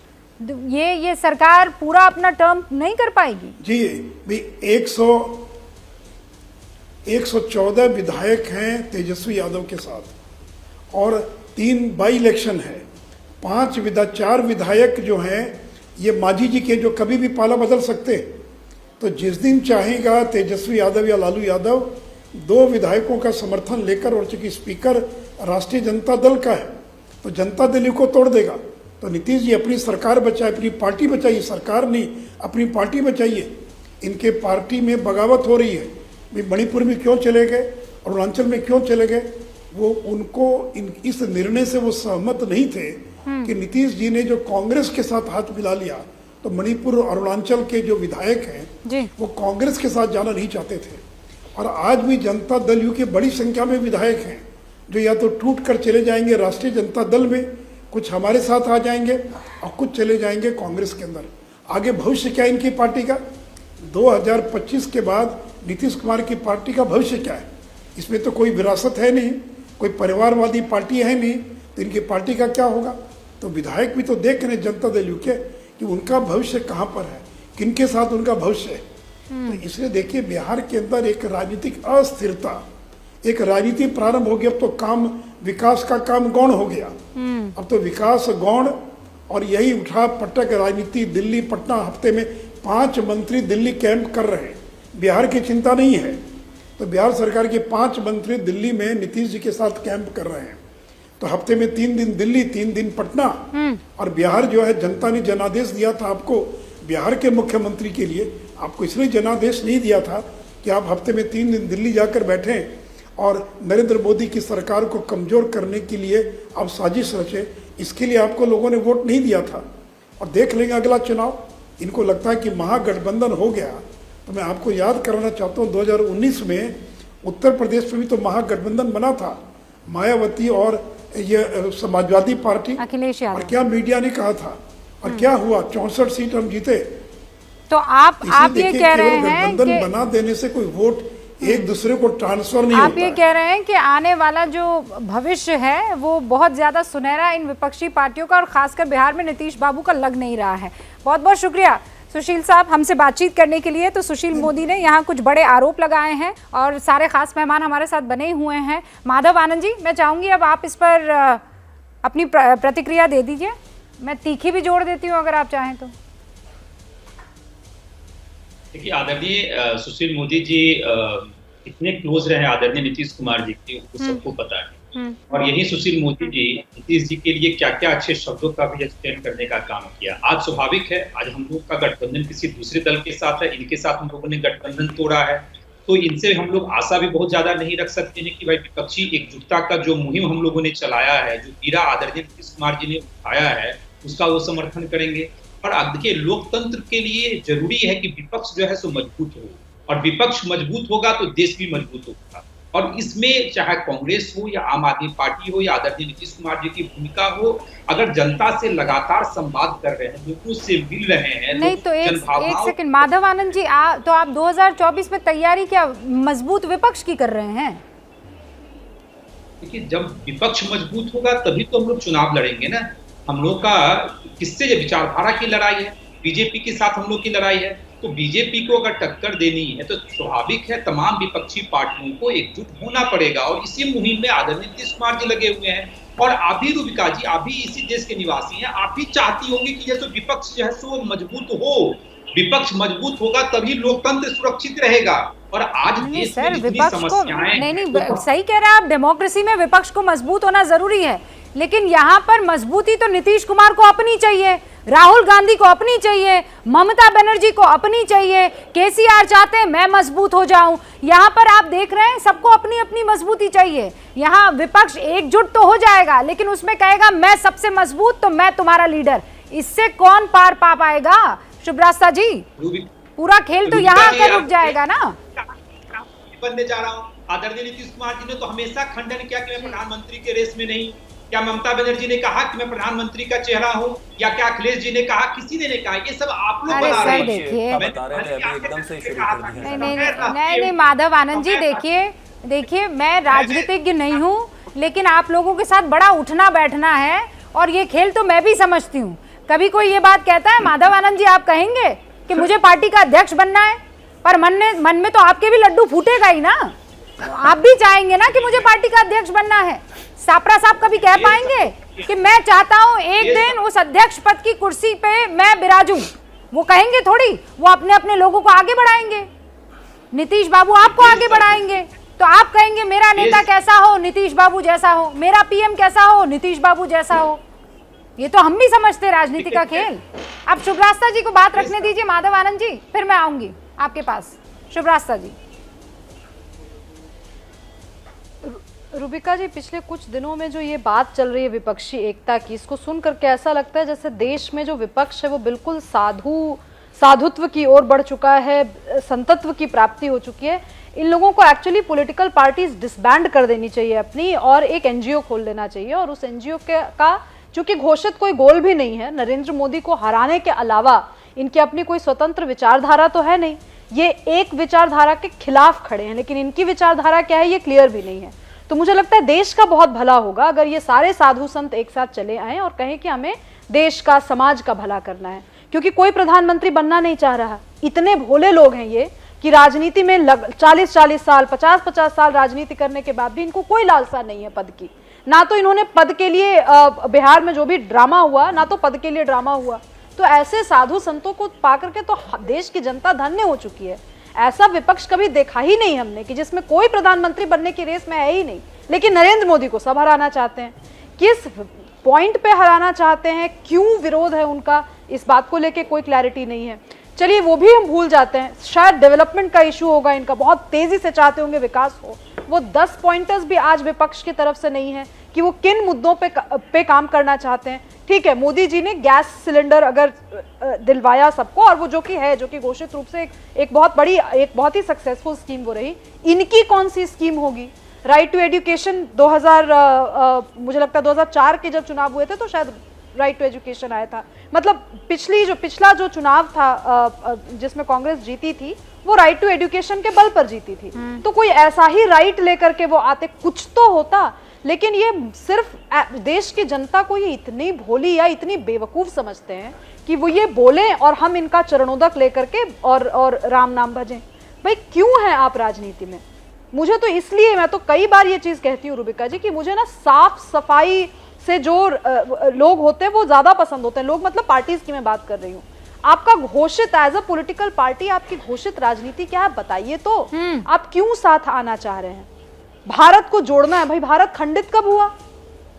Speaker 1: ये सरकार पूरा अपना टर्म नहीं कर पाएगी?
Speaker 6: जी भी 114 विधायक हैं तेजस्वी यादव के साथ और 3 बाई इलेक्शन है, 4 विधायक जो हैं ये मांझी जी के, जो कभी भी पाला बदल सकते हैं। तो जिस दिन चाहेगा तेजस्वी यादव या लालू यादव 2 विधायकों का समर्थन लेकर, और चूंकि स्पीकर राष्ट्रीय जनता दल का है तो जनता दल को तोड़ देगा। तो नीतीश जी अपनी सरकार बचाए, अपनी पार्टी बचाइए, सरकार नहीं अपनी पार्टी बचाइए। इनके पार्टी में बगावत हो रही है, भी मणिपुर में क्यों चले गए, अरुणाचल में क्यों चले गए? वो उनको इस निर्णय से वो सहमत नहीं थे कि नीतीश जी ने जो कांग्रेस के साथ हाथ मिला लिया, तो मणिपुर और अरुणाचल के जो विधायक हैं वो कांग्रेस के साथ जाना नहीं चाहते थे। और आज भी जनता दल यू के बड़ी संख्या में विधायक हैं जो या तो टूट कर चले जाएंगे राष्ट्रीय जनता दल में, कुछ हमारे साथ आ जाएंगे और कुछ चले जाएंगे कांग्रेस के अंदर। आगे भविष्य क्या इनकी पार्टी का? 2025 के बाद नीतीश कुमार की पार्टी का भविष्य क्या है? इसमें तो कोई विरासत है नहीं, कोई परिवारवादी पार्टी है नहीं, तो इनकी पार्टी का क्या होगा? तो विधायक भी तो देख रहे जनता दल यू के कि उनका भविष्य कहाँ पर है, किनके साथ उनका भविष्य है। तो इसलिए देखिए बिहार के अंदर एक राजनीतिक अस्थिरता, एक राजनीति प्रारंभ हो गई। अब तो काम, विकास का काम गौण हो गया, अब तो विकास गौण, और यही उठा पटक राजनीति। दिल्ली पटना हफ्ते में 5 मंत्री दिल्ली कैंप कर रहे हैं, बिहार की चिंता नहीं है। तो बिहार सरकार के 5 मंत्री दिल्ली में नीतीश जी के साथ कैंप कर रहे हैं। तो हफ्ते में 3 दिन दिल्ली, 3 दिन पटना। और बिहार जो है, जनता ने जनादेश दिया था आपको बिहार के मुख्यमंत्री के लिए, आपको इसलिए जनादेश नहीं दिया था कि आप हफ्ते में 3 दिन दिल्ली जाकर बैठें और नरेंद्र मोदी की सरकार को कमजोर करने के लिए आप साजिश रचे। इसके लिए आपको लोगों ने वोट नहीं दिया था। और देख लेंगे अगला चुनाव, इनको लगता है कि महागठबंधन हो गया। तो मैं आपको याद कराना चाहता हूँ 2019 में उत्तर प्रदेश में भी तो महागठबंधन बना था, मायावती और ये समाजवादी पार्टी,
Speaker 1: अखिलेश यादव।
Speaker 6: और क्या मीडिया ने कहा था और क्या हुआ? 64 सीट हम जीते।
Speaker 1: तो आप ये कह रहे हैं कि
Speaker 6: गठबंधन बना देने से कोई वोट एक दूसरे को ट्रांसफर नहीं होता।
Speaker 1: आप ये कह रहे हैं कि आने वाला जो भविष्य है वो बहुत ज्यादा सुनहरा इन विपक्षी पार्टियों का और खासकर बिहार में नीतीश बाबू का लग नहीं रहा है। बहुत बहुत शुक्रिया सुशील साहब हमसे बातचीत करने के लिए। तो सुशील मोदी ने यहाँ कुछ बड़े आरोप लगाए हैं और सारे खास मेहमान हमारे साथ बने हुए हैं। माधव आनंद जी, मैं चाहूंगी अब आप इस पर अपनी प्रतिक्रिया दे दीजिए। मैं तीखी भी जोड़ देती हूँ अगर आप चाहें तो।
Speaker 7: देखिए, आदरणीय सुशील मोदी जी कितने क्लोज रहे आदरणीय नीतीश कुमार जी की, सबको पता है। और यही सुशील मोदी जी नीतीश जी के लिए क्या क्या अच्छे शब्दों का भी एक्सटेंड करने का काम किया। आज स्वाभाविक है, आज हम लोग का गठबंधन किसी दूसरे दल के साथ है, इनके साथ हम लोगों ने गठबंधन तोड़ा है, तो इनसे हम लोग आशा भी बहुत ज्यादा नहीं रख सकते हैं कि भाई विपक्षी एकजुटता का जो मुहिम हम लोगों ने चलाया है, जो पीड़ा आदरणीय नीतीश कुमार जी ने उठाया है, उसका वो समर्थन करेंगे। और अब देखिए, लोकतंत्र के लिए जरूरी है कि विपक्ष जो है सो मजबूत हो, और विपक्ष मजबूत होगा तो देश भी मजबूत होगा। और इसमें चाहे कांग्रेस हो या आम आदमी पार्टी हो या आदरणीय नीतीश कुमार जी की भूमिका हो, अगर जनता से लगातार संवाद कर रहे हैं, लोगों से मिल रहे हैं,
Speaker 1: नहीं तो एक सेकंड माधव आनंद जी, तो आप 2024 में तैयारी क्या मजबूत विपक्ष की कर रहे हैं?
Speaker 7: देखिए, जब विपक्ष मजबूत होगा तभी तो हम लोग चुनाव लड़ेंगे ना। हम लोग का किससे विचारधारा की लड़ाई है, बीजेपी के साथ हम लोग की लड़ाई है। तो बीजेपी को अगर टक्कर देनी है तो स्वाभाविक है तमाम विपक्षी पार्टियों को एकजुट होना पड़ेगा, और इसी मुहिम में आदरणीय नीतीश कुमार जी लगे हुए हैं। और आप भी रूबिका जी, आप भी इसी देश के निवासी हैं, आप भी चाहती होंगी कि जैसे विपक्ष जो है सो मजबूत हो। विपक्ष मजबूत होगा तभी लोकतंत्र सुरक्षित रहेगा। और आज देश में जितनी समस्याएं,
Speaker 1: नहीं सही कह रहे हैं आप, डेमोक्रेसी में विपक्ष को मजबूत होना जरूरी है, लेकिन यहाँ पर मजबूती तो नीतीश कुमार को अपनी चाहिए, राहुल गांधी को अपनी चाहिए, ममता बनर्जी को अपनी चाहिए, केसीआर चाहते हैं मैं मजबूत हो जाऊं। यहाँ पर आप देख रहे हैं सबको अपनी अपनी मजबूती चाहिए। यहाँ विपक्ष एकजुट तो हो जाएगा, लेकिन उसमें कहेगा मैं सबसे मजबूत तो मैं तुम्हारा लीडर। इससे कौन पार पा पाएगा? शुभ्रास्ता जी, पूरा खेल तो यहाँ आकर रुक जाएगा ना।
Speaker 7: बनने जा रहा हूँ, आदरणीय नीतीश कुमार जी ने तो हमेशा खंडन किया कि मैं प्रधानमंत्री के रेस में नहीं। क्या ममता बनर्जी ने कहा कि मैं प्रधानमंत्री का चेहरा हूं, या क्या अखिलेश जी ने कहा? किसी ने नहीं कहा, ये सब आप लोग बता रहे हैं।
Speaker 1: नहीं माधव आनंद जी, देखिए मैं राजनीतिज्ञ नहीं हूं, लेकिन आप लोगों के साथ बड़ा उठना बैठना है और ये खेल तो मैं भी समझती हूँ। कभी कोई ये बात कहता है माधव आनंद जी, आप कहेंगे कि मुझे पार्टी का अध्यक्ष बनना है, पर मन में तो आपके भी लड्डू फूटेगा ही ना। आप भी चाहेंगे ना कि मुझे पार्टी का अध्यक्ष बनना है। सापरा साहब कभी कह पाएंगे कि मैं चाहता हूं एक दिन उस अध्यक्ष पद की कुर्सी पे मैं बिराजूं? वो कहेंगे थोड़ी, वो अपने अपने लोगों को आगे बढ़ाएंगे। नीतीश बाबू आपको आगे बढ़ाएंगे, तो आप कहेंगे मेरा नेता कैसा हो, नीतीश बाबू जैसा हो, मेरा पीएम कैसा हो, नीतीश बाबू जैसा हो। ये तो हम भी समझते राजनीति का खेल। अब शुभ्रास्ता जी को बात रखने दीजिए, माधव आनंद जी, फिर मैं आऊंगी आपके पास। शुभ्रास्ता जी।
Speaker 8: रूबिका जी, पिछले कुछ दिनों में जो ये बात चल रही है विपक्षी एकता की, इसको सुन करके ऐसा लगता है जैसे देश में जो विपक्ष है वो बिल्कुल साधुत्व की ओर बढ़ चुका है, संतत्व की प्राप्ति हो चुकी है। इन लोगों को एक्चुअली पॉलिटिकल पार्टीज डिसबैंड कर देनी चाहिए अपनी, और एक एनजीओ खोल लेना चाहिए। और उस एनजीओ का चूंकि घोषित कोई गोल भी नहीं है, नरेंद्र मोदी को हराने के अलावा इनकी अपनी कोई स्वतंत्र विचारधारा तो है नहीं। ये एक विचारधारा के खिलाफ खड़े हैं, लेकिन इनकी विचारधारा क्या है ये क्लियर भी नहीं है। तो मुझे लगता है देश का बहुत भला होगा अगर ये सारे साधु संत एक साथ चले आए और कहें कि हमें देश का, समाज का भला करना है। क्योंकि कोई प्रधानमंत्री बनना नहीं चाह रहा। इतने भोले लोग हैं ये कि राजनीति में 40-40 साल, 50-50 साल राजनीति करने के बाद भी इनको कोई लालसा नहीं है पद की। ना तो इन्होंने पद के लिए, बिहार में जो भी ड्रामा हुआ, ना तो पद के लिए ड्रामा हुआ। तो ऐसे साधु संतों को पाकर के तो देश की जनता धन्य हो चुकी है। ऐसा विपक्ष कभी देखा ही नहीं हमने कि जिसमें कोई प्रधानमंत्री बनने की रेस में है ही नहीं, लेकिन नरेंद्र मोदी को सब हराना चाहते हैं। किस पॉइंट पे हराना चाहते हैं, क्यों विरोध है उनका, इस बात को लेके कोई क्लैरिटी नहीं है। चलिए वो भी हम भूल जाते हैं, शायद डेवलपमेंट का इशू होगा इनका, बहुत तेजी से चाहते होंगे विकास हो। वो 10 पॉइंटर्स भी आज विपक्ष की तरफ से नहीं है कि वो किन मुद्दों पे काम करना चाहते हैं। ठीक है, मोदी जी ने गैस सिलेंडर अगर दिलवाया सबको, और वो जो कि घोषित रूप से एक बहुत ही सक्सेसफुल स्कीम वो रही। इनकी कौन सी स्कीम होगी? राइट टू एजुकेशन 2000 मुझे लगता है 2004 के जब चुनाव हुए थे तो शायद राइट टू एजुकेशन आया था। मतलब पिछला जो चुनाव था जिसमें कांग्रेस जीती थी, वो राइट टू एजुकेशन के बल पर जीती थी। तो कोई ऐसा ही राइट लेकर के वो आते, कुछ तो होता। लेकिन ये सिर्फ देश की जनता को ये इतनी भोली या इतनी बेवकूफ समझते हैं कि वो ये बोलें और हम इनका चरणोदक लेकर के और राम नाम भजें। भाई क्यों है आप राजनीति में? मुझे तो इसलिए, मैं तो कई बार ये चीज कहती हूँ रूबिका जी कि मुझे ना साफ सफाई से जो लोग होते हैं वो ज्यादा पसंद होते हैं। लोग मतलब पार्टीज की मैं बात कर रही हूँ। आपका घोषित एज अ पॉलिटिकल पार्टी आपकी घोषित राजनीति क्या है बताइए तो। आप क्यों साथ आना चाह रहे हैं? भारत को जोड़ना है। भाई भारत खंडित कब हुआ?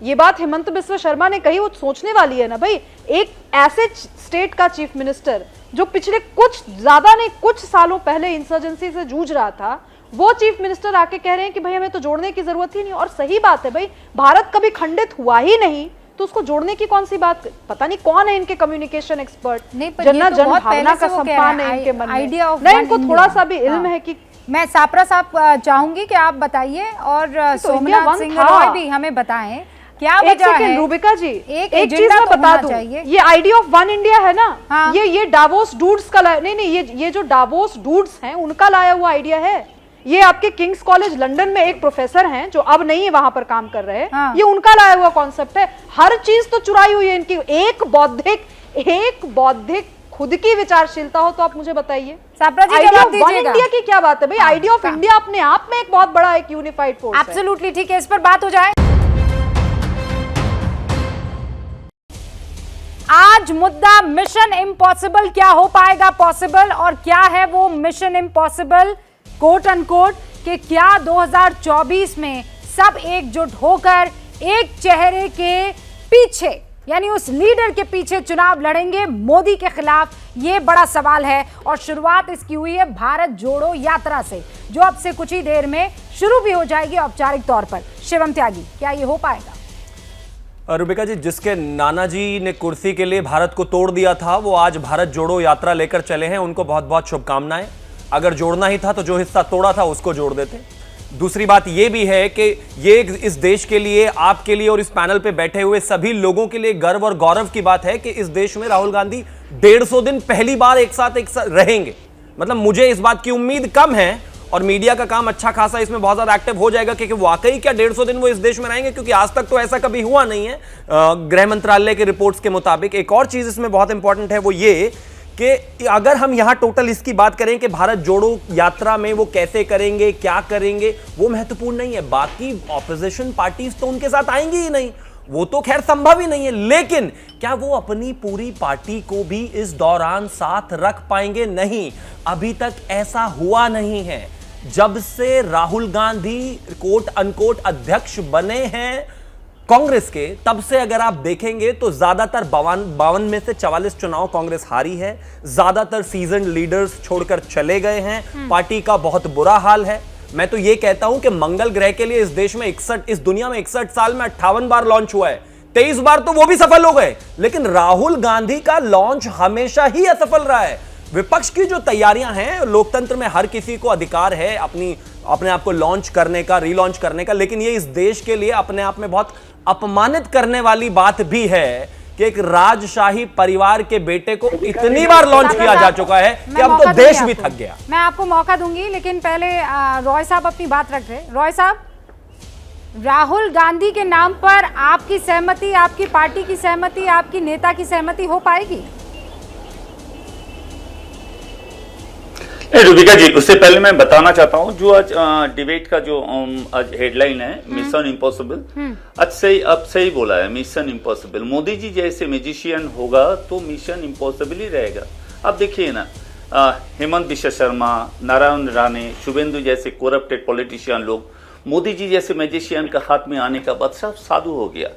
Speaker 8: ये बात हेमंत बिस्वा शर्मा ने कही, वो सोचने वाली है ना भाई। एक ऐसे स्टेट का चीफ मिनिस्टर जो पिछले कुछ ज्यादा नहीं कुछ सालों पहले इंसर्जेंसी से जूझ रहा था, वो चीफ मिनिस्टर आके कह रहे हैं कि भाई हमें तो जोड़ने की जरूरत ही नहीं। और सही बात है भाई, भारत कभी खंडित हुआ ही नहीं तो उसको जोड़ने की कौन सी बात? पता नहीं कौन है इनके कम्युनिकेशन एक्सपर्ट, जन भावना का सम्मान है इनके मन में। नहीं, इनको थोड़ा सा भी इल्म है कि
Speaker 1: मैं सापरा साहब चाहूंगी कि आप बताइए और सोमनाथ सिंह रॉय भी हमें बताएं क्या वजह है।
Speaker 8: रूबिका जी
Speaker 1: एक
Speaker 8: चीज मैं बता दूं, ये आइडिया ऑफ वन इंडिया है ना। हाँ। ये डावोस डूड्स का नहीं ये जो डावोस डूड्स हैं उनका लाया हुआ आइडिया है। ये आपके किंग्स कॉलेज लंदन में एक प्रोफेसर हैं जो अब नहीं है वहां पर काम कर रहे हैं। हाँ। ये उनका लाया हुआ कॉन्सेप्ट है। हर चीज तो चुराई हुई है इनकी। एक बौद्धिक खुद की विचारशीलता हो तो आप मुझे बताइए। आइडिया ऑफ वन इंडिया की क्या बात है भाई? आइडिया ऑफ इंडिया अपने आप में एक बहुत बड़ा एक यूनिफाइड फोर्स है।
Speaker 1: एब्सोल्युटली ठीक है, इस पर बात हो जाए। आज मुद्दा मिशन इम्पॉसिबल, क्या हो पाएगा पॉसिबल और क्या है वो मिशन इम्पॉसिबल कोट अनकोट कि क्या 2024 में सब एकजुट होकर एक चेहरे के पीछे यानी उस लीडर के पीछे चुनाव लड़ेंगे मोदी के खिलाफ? ये बड़ा सवाल है और शुरुआत इसकी हुई है भारत जोड़ो यात्रा से, जो अब से कुछ ही देर में शुरू भी हो जाएगी औपचारिक तौर पर। शिवम त्यागी, क्या ये हो पाएगा?
Speaker 9: रूबिका जी, जिसके नाना जी ने कुर्सी के लिए भारत को तोड़ दिया था वो आज भारत जोड़ो यात्रा लेकर चले हैं। उनको बहुत बहुत शुभकामनाएं। अगर जोड़ना ही था तो जो हिस्सा तोड़ा था उसको जोड़ देते। दूसरी बात यह भी है कि ये इस देश के लिए, आपके लिए और इस पैनल पे बैठे हुए सभी लोगों के लिए गर्व और गौरव की बात है कि इस देश में राहुल गांधी 150 दिन पहली बार एक साथ रहेंगे। मतलब मुझे इस बात की उम्मीद कम है और मीडिया का काम अच्छा खासा इसमें बहुत ज्यादा एक्टिव हो जाएगा कि वाकई क्या 150 दिन वो इस देश में रहेंगे, क्योंकि आज तक तो ऐसा कभी हुआ नहीं है गृह मंत्रालय के रिपोर्ट्स के मुताबिक। एक और चीज इसमें बहुत इंपॉर्टेंट है वो ये कि अगर हम यहां टोटल इसकी बात करें कि भारत जोड़ो यात्रा में वो कैसे करेंगे, क्या करेंगे, वो महत्वपूर्ण नहीं है। बाकी ऑपोजिशन पार्टीज तो उनके साथ आएंगी ही नहीं, वो तो खैर संभव ही नहीं है। लेकिन क्या वो अपनी पूरी पार्टी को भी इस दौरान साथ रख पाएंगे? नहीं, अभी तक ऐसा हुआ नहीं है। जब से राहुल गांधी कोट अनकोट अध्यक्ष बने हैं कांग्रेस के, तब से अगर आप देखेंगे तो ज्यादातर 52 में से 44 चुनाव कांग्रेस हारी है। ज्यादातर सीजन लीडर्स छोड़कर चले गए हैं। पार्टी का बहुत बुरा हाल है। मैं तो ये कहता हूं कि मंगल ग्रह के लिए इस देश में इस दुनिया में 61 साल में 58 बार लॉन्च हुआ है, 23 बार तो वो भी सफल हो गए, लेकिन राहुल गांधी का लॉन्च हमेशा ही असफल रहा है। विपक्ष की जो तैयारियां हैं, लोकतंत्र में हर किसी को अधिकार है अपने आप को लॉन्च करने का, रीलॉन्च करने का, लेकिन ये इस देश के लिए अपने आप में बहुत अपमानित करने वाली बात भी है कि एक राजशाही परिवार के बेटे को इतनी बार लॉन्च किया जा चुका है कि अब तो देश भी थक गया।
Speaker 1: मैं आपको मौका दूंगी, लेकिन पहले रॉय साहब अपनी बात रख रहे। रॉय साहब, राहुल गांधी के नाम पर आपकी सहमति, आपकी पार्टी की सहमति, आपकी नेता की सहमति हो पाएगी?
Speaker 10: रूबिका जी, उससे पहले मैं बताना चाहता हूं जो आज डिबेट का जो आज हेडलाइन है मिशन इम्पॉसिबल, अब सही बोला है, मिशन इम्पॉसिबल। मोदी जी जैसे मैजिशियन होगा तो मिशन इम्पॉसिबल ही रहेगा। अब देखिए ना, हेमंत बिश्वा शर्मा, नारायण राणे, शुभेंदु जैसे करप्टेड पॉलिटिशियन लोग मोदी जी जैसे मैजिशियन का हाथ में आने का बाद सब साधु हो गया।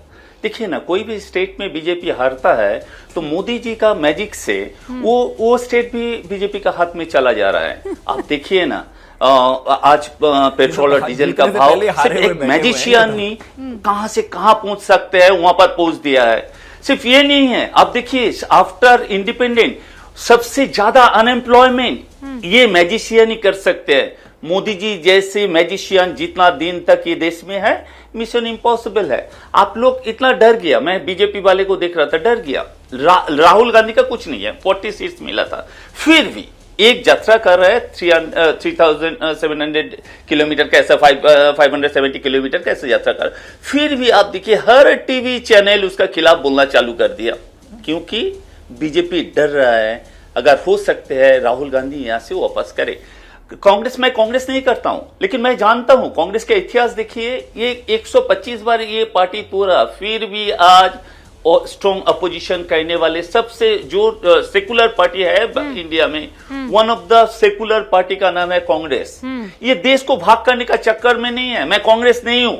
Speaker 10: देखिए ना, कोई भी स्टेट में बीजेपी हारता है तो मोदी जी का मैजिक से वो स्टेट भी बीजेपी का हाथ में चला जा रहा है। आप देखिए ना, आज पेट्रोल और डीजल का भाव सिर्फ एक मैजिशियन ही कहां से कहां पहुंच सकते हैं वहां पर पहुंच दिया है। सिर्फ ये नहीं है, आप देखिए आफ्टर इंडिपेंडेंट सबसे ज्यादा अनएम्प्लॉयमेंट ये मैजिशियन ही कर सकते हैं। मोदी जी जैसे मैजिशियन जितना दिन तक ये देश में है, मिशन इम्पॉसिबल है। आप लोग इतना डर गया, मैं बीजेपी वाले को देख रहा था, डर गया। राहुल गांधी का कुछ नहीं है, 40 सीट्स मिला था, फिर भी एक यात्रा कर रहे हैं 3700 किलोमीटर कैसा 570 किलोमीटर कैसे यात्रा कर, फिर भी आप देखिए हर टीवी चैनल उसका खिलाफ बोलना चालू कर दिया, क्योंकि बीजेपी डर रहा है अगर हो सकते हैं राहुल गांधी यहां से वापस करे। कांग्रेस, मैं कांग्रेस नहीं करता हूं, लेकिन मैं जानता हूं कांग्रेस का इतिहास देखिए, ये 125 बार ये पार्टी पूरा, फिर भी आज स्ट्रॉन्ग अपोजिशन करने वाले सबसे जो सेकुलर पार्टी है इंडिया में, one of the secular party का नाम है कांग्रेस। ये देश को भाग करने का चक्कर में नहीं है। मैं कांग्रेस नहीं हूं,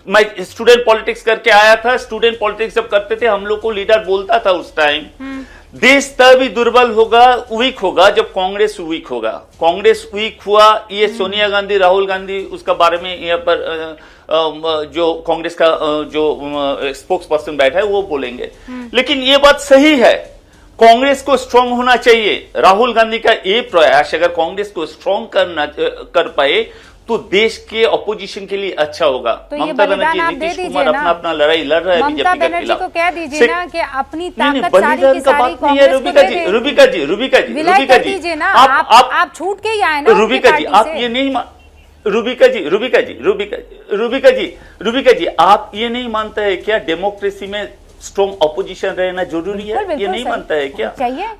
Speaker 10: मैं स्टूडेंट पॉलिटिक्स करके आया था। स्टूडेंट पॉलिटिक्स जब करते थे हम लोग को लीडर बोलता था उस टाइम, देश तभी दुर्बल होगा, वीक होगा जब कांग्रेस वीक होगा। कांग्रेस वीक हुआ, ये सोनिया गांधी, राहुल गांधी उसका बारे में यहाँ पर जो कांग्रेस का जो स्पोक्स पर्सन बैठा है वो बोलेंगे, लेकिन ये बात सही है, कांग्रेस को स्ट्रांग होना चाहिए। राहुल गांधी का ये प्रयास अगर कांग्रेस को स्ट्रांग कर पाए तो देश के अपोजिशन के लिए अच्छा होगा।
Speaker 1: तो
Speaker 10: ममता बनर्जी, नीतीश कुमार अपना अपना लड़ाई लड़ रहा है बीजेपी के खिलाफ।
Speaker 1: बनर्जी को कह दीजिए ना कि अपनी ताकत सारी की सारी
Speaker 10: कांग्रेस को दे दे। रुबिका जी,
Speaker 1: आप छूट के ही आए ना
Speaker 10: रुबिका जी, आप ये नहीं रुबिका जी, आप ये नहीं मानते हैं क्या डेमोक्रेसी में स्ट्रॉन्ग अपोजिशन रहना जरूरी है? ये नहीं मानता है क्या?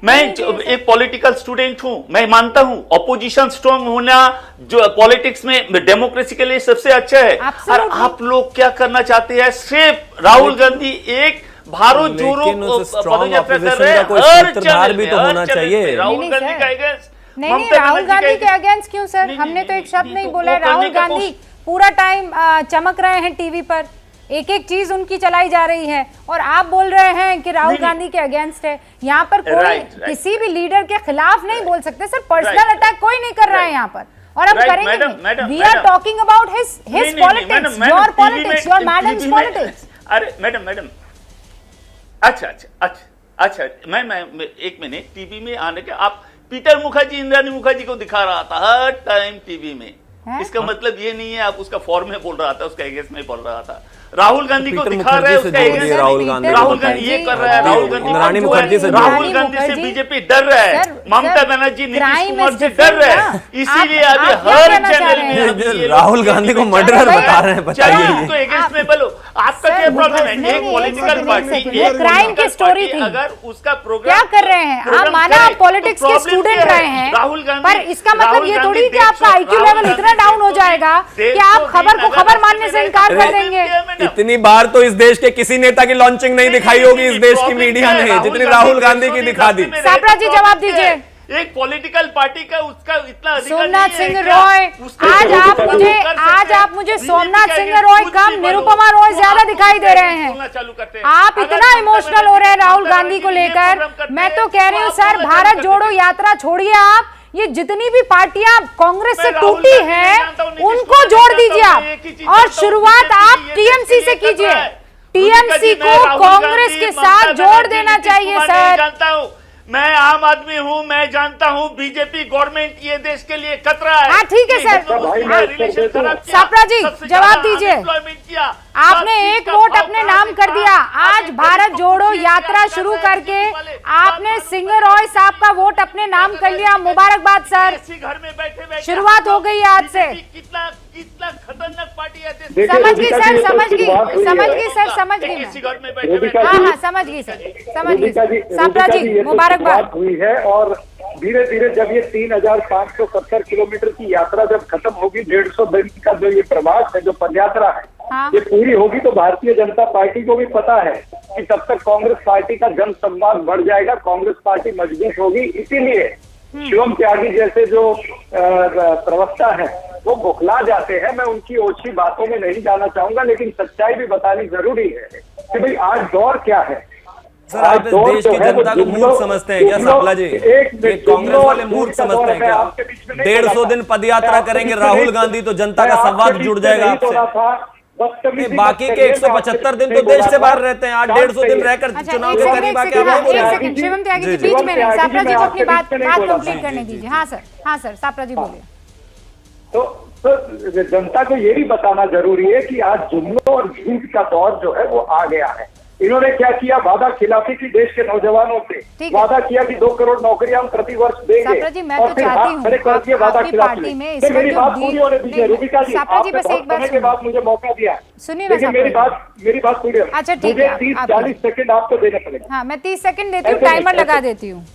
Speaker 10: मैं एक पॉलिटिकल स्टूडेंट हूं, मैं मानता हूं अपोजिशन स्ट्रॉन्ग होना जो पॉलिटिक्स में डेमोक्रेसी के लिए सबसे अच्छा है। और आप लोग क्या करना चाहते हैं? सिर्फ राहुल गांधी एक भारत जोड़ो पदयात्रा कर रहे हैं, हर चैनल में,
Speaker 9: तो होना चाहिए।
Speaker 10: राहुल गांधी का अगेंस्ट
Speaker 1: नहीं, राहुल गांधी के अगेंस्ट क्यों सर? हमने तो एक शब्द नहीं बोला। राहुल गांधी पूरा टाइम चमक रहे हैं टीवी पर, एक एक चीज उनकी चलाई जा रही है और आप बोल रहे हैं कि राहुल गांधी के अगेंस्ट है। यहाँ पर कोई किसी भी लीडर के खिलाफ नहीं बोल सकते सर, पर्सनल अटैक कोई नहीं कर रहा है यहाँ पर, और हम करेंगे। We are talking about his politics, your politics, your madam's politics.
Speaker 10: अरे मैडम, अच्छा, मैं एक मिनट, टीवी में आने के आप पीटर मुखर्जी, इंद्राणी मुखर्जी को दिखा रहा था हर टाइम टीवी में, इसका मतलब ये नहीं है आप उसका फॉर्म में बोल रहा था, उसका अगेंस्ट में बोल रहा था। राहुल गांधी को दिखा रहे हैं उसका अगेंस्ट, राहुल गांधी ये कर रहा है, राहुल गांधी से बीजेपी डर रहा है, ममता बनर्जी, नीतीश कुमार से डर रहे हैं, इसीलिए अभी हर चैनल में
Speaker 9: राहुल गांधी को मर्डरर बता रहे हैं। बताइए
Speaker 10: उसको अगेंस्ट में बोलो, आपका क्या प्रॉब्लम है? एक पॉलिटिकल पार्टी,
Speaker 1: ये क्राइम की स्टोरी थी,
Speaker 10: अगर उसका प्रोग्राम
Speaker 1: क्या कर रहे हैं आप? माना आप पॉलिटिक्स के स्टूडेंट रहे हैं,
Speaker 10: राहुल गांधी,
Speaker 1: पर इसका मतलब ये थोड़ी कि आपका आईक्यू लेवल इतना डाउन हो जाएगा कि आप खबर को खबर मानने से इनकार कर देंगे।
Speaker 9: इतनी बार तो इस देश के किसी नेता की लॉन्चिंग नहीं दिखाई होगी इस देश की मीडिया ने जितनी राहुल गांधी की दिखा दी।
Speaker 1: सापरा जी जवाब दीजिए।
Speaker 10: एक पॉलिटिकल पार्टी का उसका इतना अधिकार
Speaker 1: सोमनाथ सिंह रॉय, आज आप मुझे सोमनाथ सिंह रॉय कम, निरुपमा रॉय ज्यादा दिखाई दे रहे हैं। आप इतना इमोशनल हो रहे हैं राहुल गांधी को लेकर। मैं तो कह रही हूँ सर, भारत जोड़ो यात्रा छोड़िए आप, ये जितनी भी पार्टियां कांग्रेस से टूटी हैं उनको जोड़ दीजिए आप, और शुरुआत आप टीएमसी से कीजिए। टीएमसी को कांग्रेस के साथ जोड़ देना चाहिए सर।
Speaker 10: मैं आम आदमी हूं, मैं जानता हूं बीजेपी गवर्नमेंट ये देश के लिए खतरा है।
Speaker 1: हाँ ठीक है सर, सापरा जी जवाब दीजिए। आपने एक वोट अपने नाम कर दिया, आज भारत जोड़ो यात्रा शुरू करके आपने सिंह रॉय साहब का वोट अपने नाम कर लिया। मुबारकबाद सर,
Speaker 10: घर में बैठे
Speaker 1: शुरुआत हो गई आज से।
Speaker 10: कितना खतरनाक पार्टी है।
Speaker 1: समझ गई सर, समझ गई सर, समझ गई मैं। हाँ समझ गई सर, समझ गई। सापरा जी मुबारकबाद
Speaker 5: हुई है, और धीरे धीरे जब ये 3570 किलोमीटर की यात्रा जब खत्म होगी, 150 दिन का जो ये प्रवास है, जो पदयात्रा है, ये पूरी होगी, तो भारतीय जनता पार्टी को भी पता है कि तब तक कांग्रेस पार्टी का जन सम्मान बढ़ जाएगा, कांग्रेस पार्टी मजबूत होगी। इसीलिए शिवम त्यागी जैसे जो प्रवक्ता है वो बौखला जाते हैं। मैं उनकी ओछी बातों में नहीं जाना चाहूंगा, लेकिन सच्चाई भी बतानी जरूरी है कि भाई आज दौर क्या है।
Speaker 9: सर आप इस देश की जनता को मूर्ख समझते हैं क्या सापला जी? कांग्रेस वाले मूर्ख समझते हैं क्या? 150 दिन पदयात्रा करेंगे राहुल गांधी तो जनता का संवाद जुड़ जाएगा आपसे। बाकी के 175 दिन तो देश से बाहर रहते हैं, आज 150 दिन रहकर चुनाव के करीब आके
Speaker 1: शिवम त्यागी जी बीच में नहीं, सापरा जी को अपनी बात कंप्लीट करने दीजिए। हाँ सर, सापरा जी बोलिए।
Speaker 5: तो जनता को ये भी बताना जरूरी है कि आज जुमलों और झूठ का दौर जो है वो आ गया है। इन्होंने क्या किया, वादा खिलाफी की देश के नौजवानों से,
Speaker 1: ठीक है।
Speaker 5: वादा किया कि 2 करोड़ नौकरियां हम प्रति वर्ष देंगे,
Speaker 1: सापरा जी, मैं
Speaker 5: और
Speaker 1: तो
Speaker 5: फिर
Speaker 1: चाहती
Speaker 5: हाथ
Speaker 1: हूँ
Speaker 5: खड़े कर दिए वादा
Speaker 1: आपकी
Speaker 5: खिलाफी।
Speaker 1: पार्टी में इस
Speaker 5: देखिए, मेरी
Speaker 1: वक्त
Speaker 5: बात
Speaker 1: जो
Speaker 5: पूरी होने दीजिए
Speaker 1: नहीं,
Speaker 5: रूबिका जी,
Speaker 1: सापरा जी,
Speaker 5: आपने
Speaker 1: बस
Speaker 5: बहुत
Speaker 1: एक बात
Speaker 5: समय के
Speaker 1: सुनिए।
Speaker 5: बाद मुझे मौका दिया।
Speaker 1: सुनिए ना
Speaker 5: देखिए,
Speaker 1: सापरा
Speaker 5: मेरी बात पूरी है।
Speaker 1: अच्छा, ठीक
Speaker 5: मुझे
Speaker 1: है,
Speaker 5: 30-40 सेकंड आपको देने पड़ेंगे।
Speaker 1: हाँ, मैं 30 सेकंड देती हूँ,
Speaker 5: ऐसे नहीं,
Speaker 1: टाइमर लगा
Speaker 5: ऐसे।
Speaker 1: देती हूँ।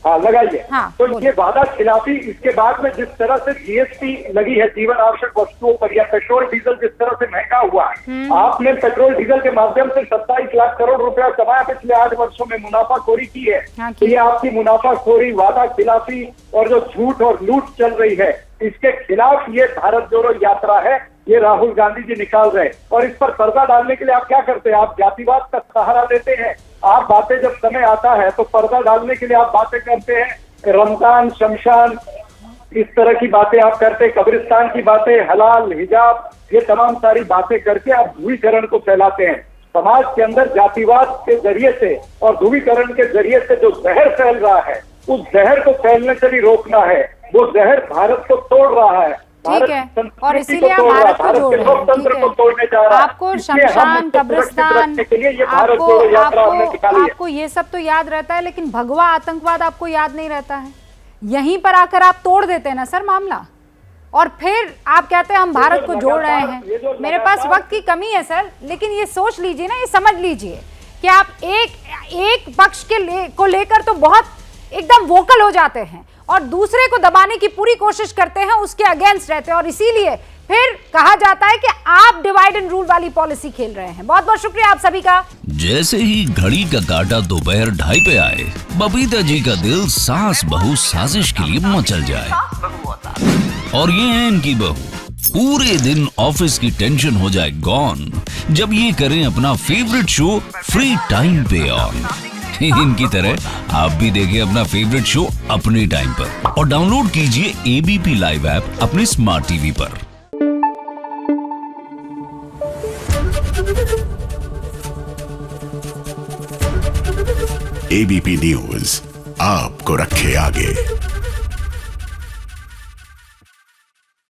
Speaker 5: हाँ, लगाइए।
Speaker 1: हाँ,
Speaker 5: तो
Speaker 1: बोलिए।
Speaker 5: ये वादा खिलाफी, इसके बाद में जिस तरह से जीएसटी लगी है जीवन आवश्यक वस्तुओं पर, या पेट्रोल डीजल जिस तरह से महंगा हुआ है, आपने पेट्रोल डीजल के माध्यम से 27 लाख करोड़ रुपया कमाया पिछले 8 वर्षों में, मुनाफाखोरी की है।
Speaker 1: हाँ,
Speaker 5: तो ये आपकी मुनाफाखोरी, वादा खिलाफी और जो झूठ और लूट चल रही है, इसके खिलाफ ये भारत जोड़ो यात्रा है, ये राहुल गांधी जी निकाल रहे हैं। और इस पर पर्दा डालने के लिए आप क्या करते हैं, आप जातिवाद का सहारा लेते हैं। आप बातें, जब समय आता है तो पर्दा डालने के लिए आप बातें करते हैं, रमजान, शमशान, इस तरह की बातें आप करते हैं, कब्रिस्तान की बातें, हलाल, हिजाब, ये तमाम सारी बातें करके आप ध्रुवीकरण को फैलाते हैं। समाज के अंदर जातिवाद के जरिए से और ध्रुवीकरण के जरिए से जो जहर फैल रहा है, उस जहर को फैलने से भी रोकना है। वो जहर भारत को तोड़ रहा है,
Speaker 1: ठीक है, और इसीलिए हम भारत को जोड़ रहे हैं।
Speaker 5: लोकतंत्र को तोड़ने जा रहा है।
Speaker 1: आपको
Speaker 5: इसलिए हम
Speaker 1: शमशान,
Speaker 5: उसको सुरक्षित
Speaker 1: कब्रिस्तान,
Speaker 5: रखने के लिए ये भारत जोड़ो यात्रा हमने निकाली है।
Speaker 1: आपको ये सब तो याद रहता है, लेकिन भगवा आतंकवाद आपको याद नहीं रहता है। यहीं पर आकर आप तोड़ देते हैं ना सर मामला, और फिर आप कहते हैं हम भारत को जोड़ रहे हैं। मेरे पास वक्त की कमी है सर, लेकिन ये सोच लीजिए ना, ये समझ लीजिए कि आप एक पक्ष को लेकर तो बहुत एकदम वोकल हो जाते हैं और दूसरे को दबाने की पूरी कोशिश करते हैं, उसके अगेंस्ट रहते हैं, और इसीलिए फिर कहा जाता है कि आप डिवाइड एंड रूल वाली पॉलिसी खेल रहे हैं। बहुत बहुत शुक्रिया आप सभी का।
Speaker 11: जैसे ही घड़ी का काटा दोपहर 2:30 पे आए, बबीता जी का दिल सास बहू साजिश के लिए मचल जाए। और ये है इनकी बहू, पूरे दिन ऑफिस की टेंशन हो जाए गॉन जब ये करें अपना फेवरेट शो फ्री टाइम पे ऑन। इनकी तरह आप भी देखें अपना फेवरेट शो अपने टाइम पर और डाउनलोड कीजिए एबीपी लाइव ऐप अपने स्मार्ट टीवी पर।
Speaker 12: एबीपी न्यूज आपको रखे आगे।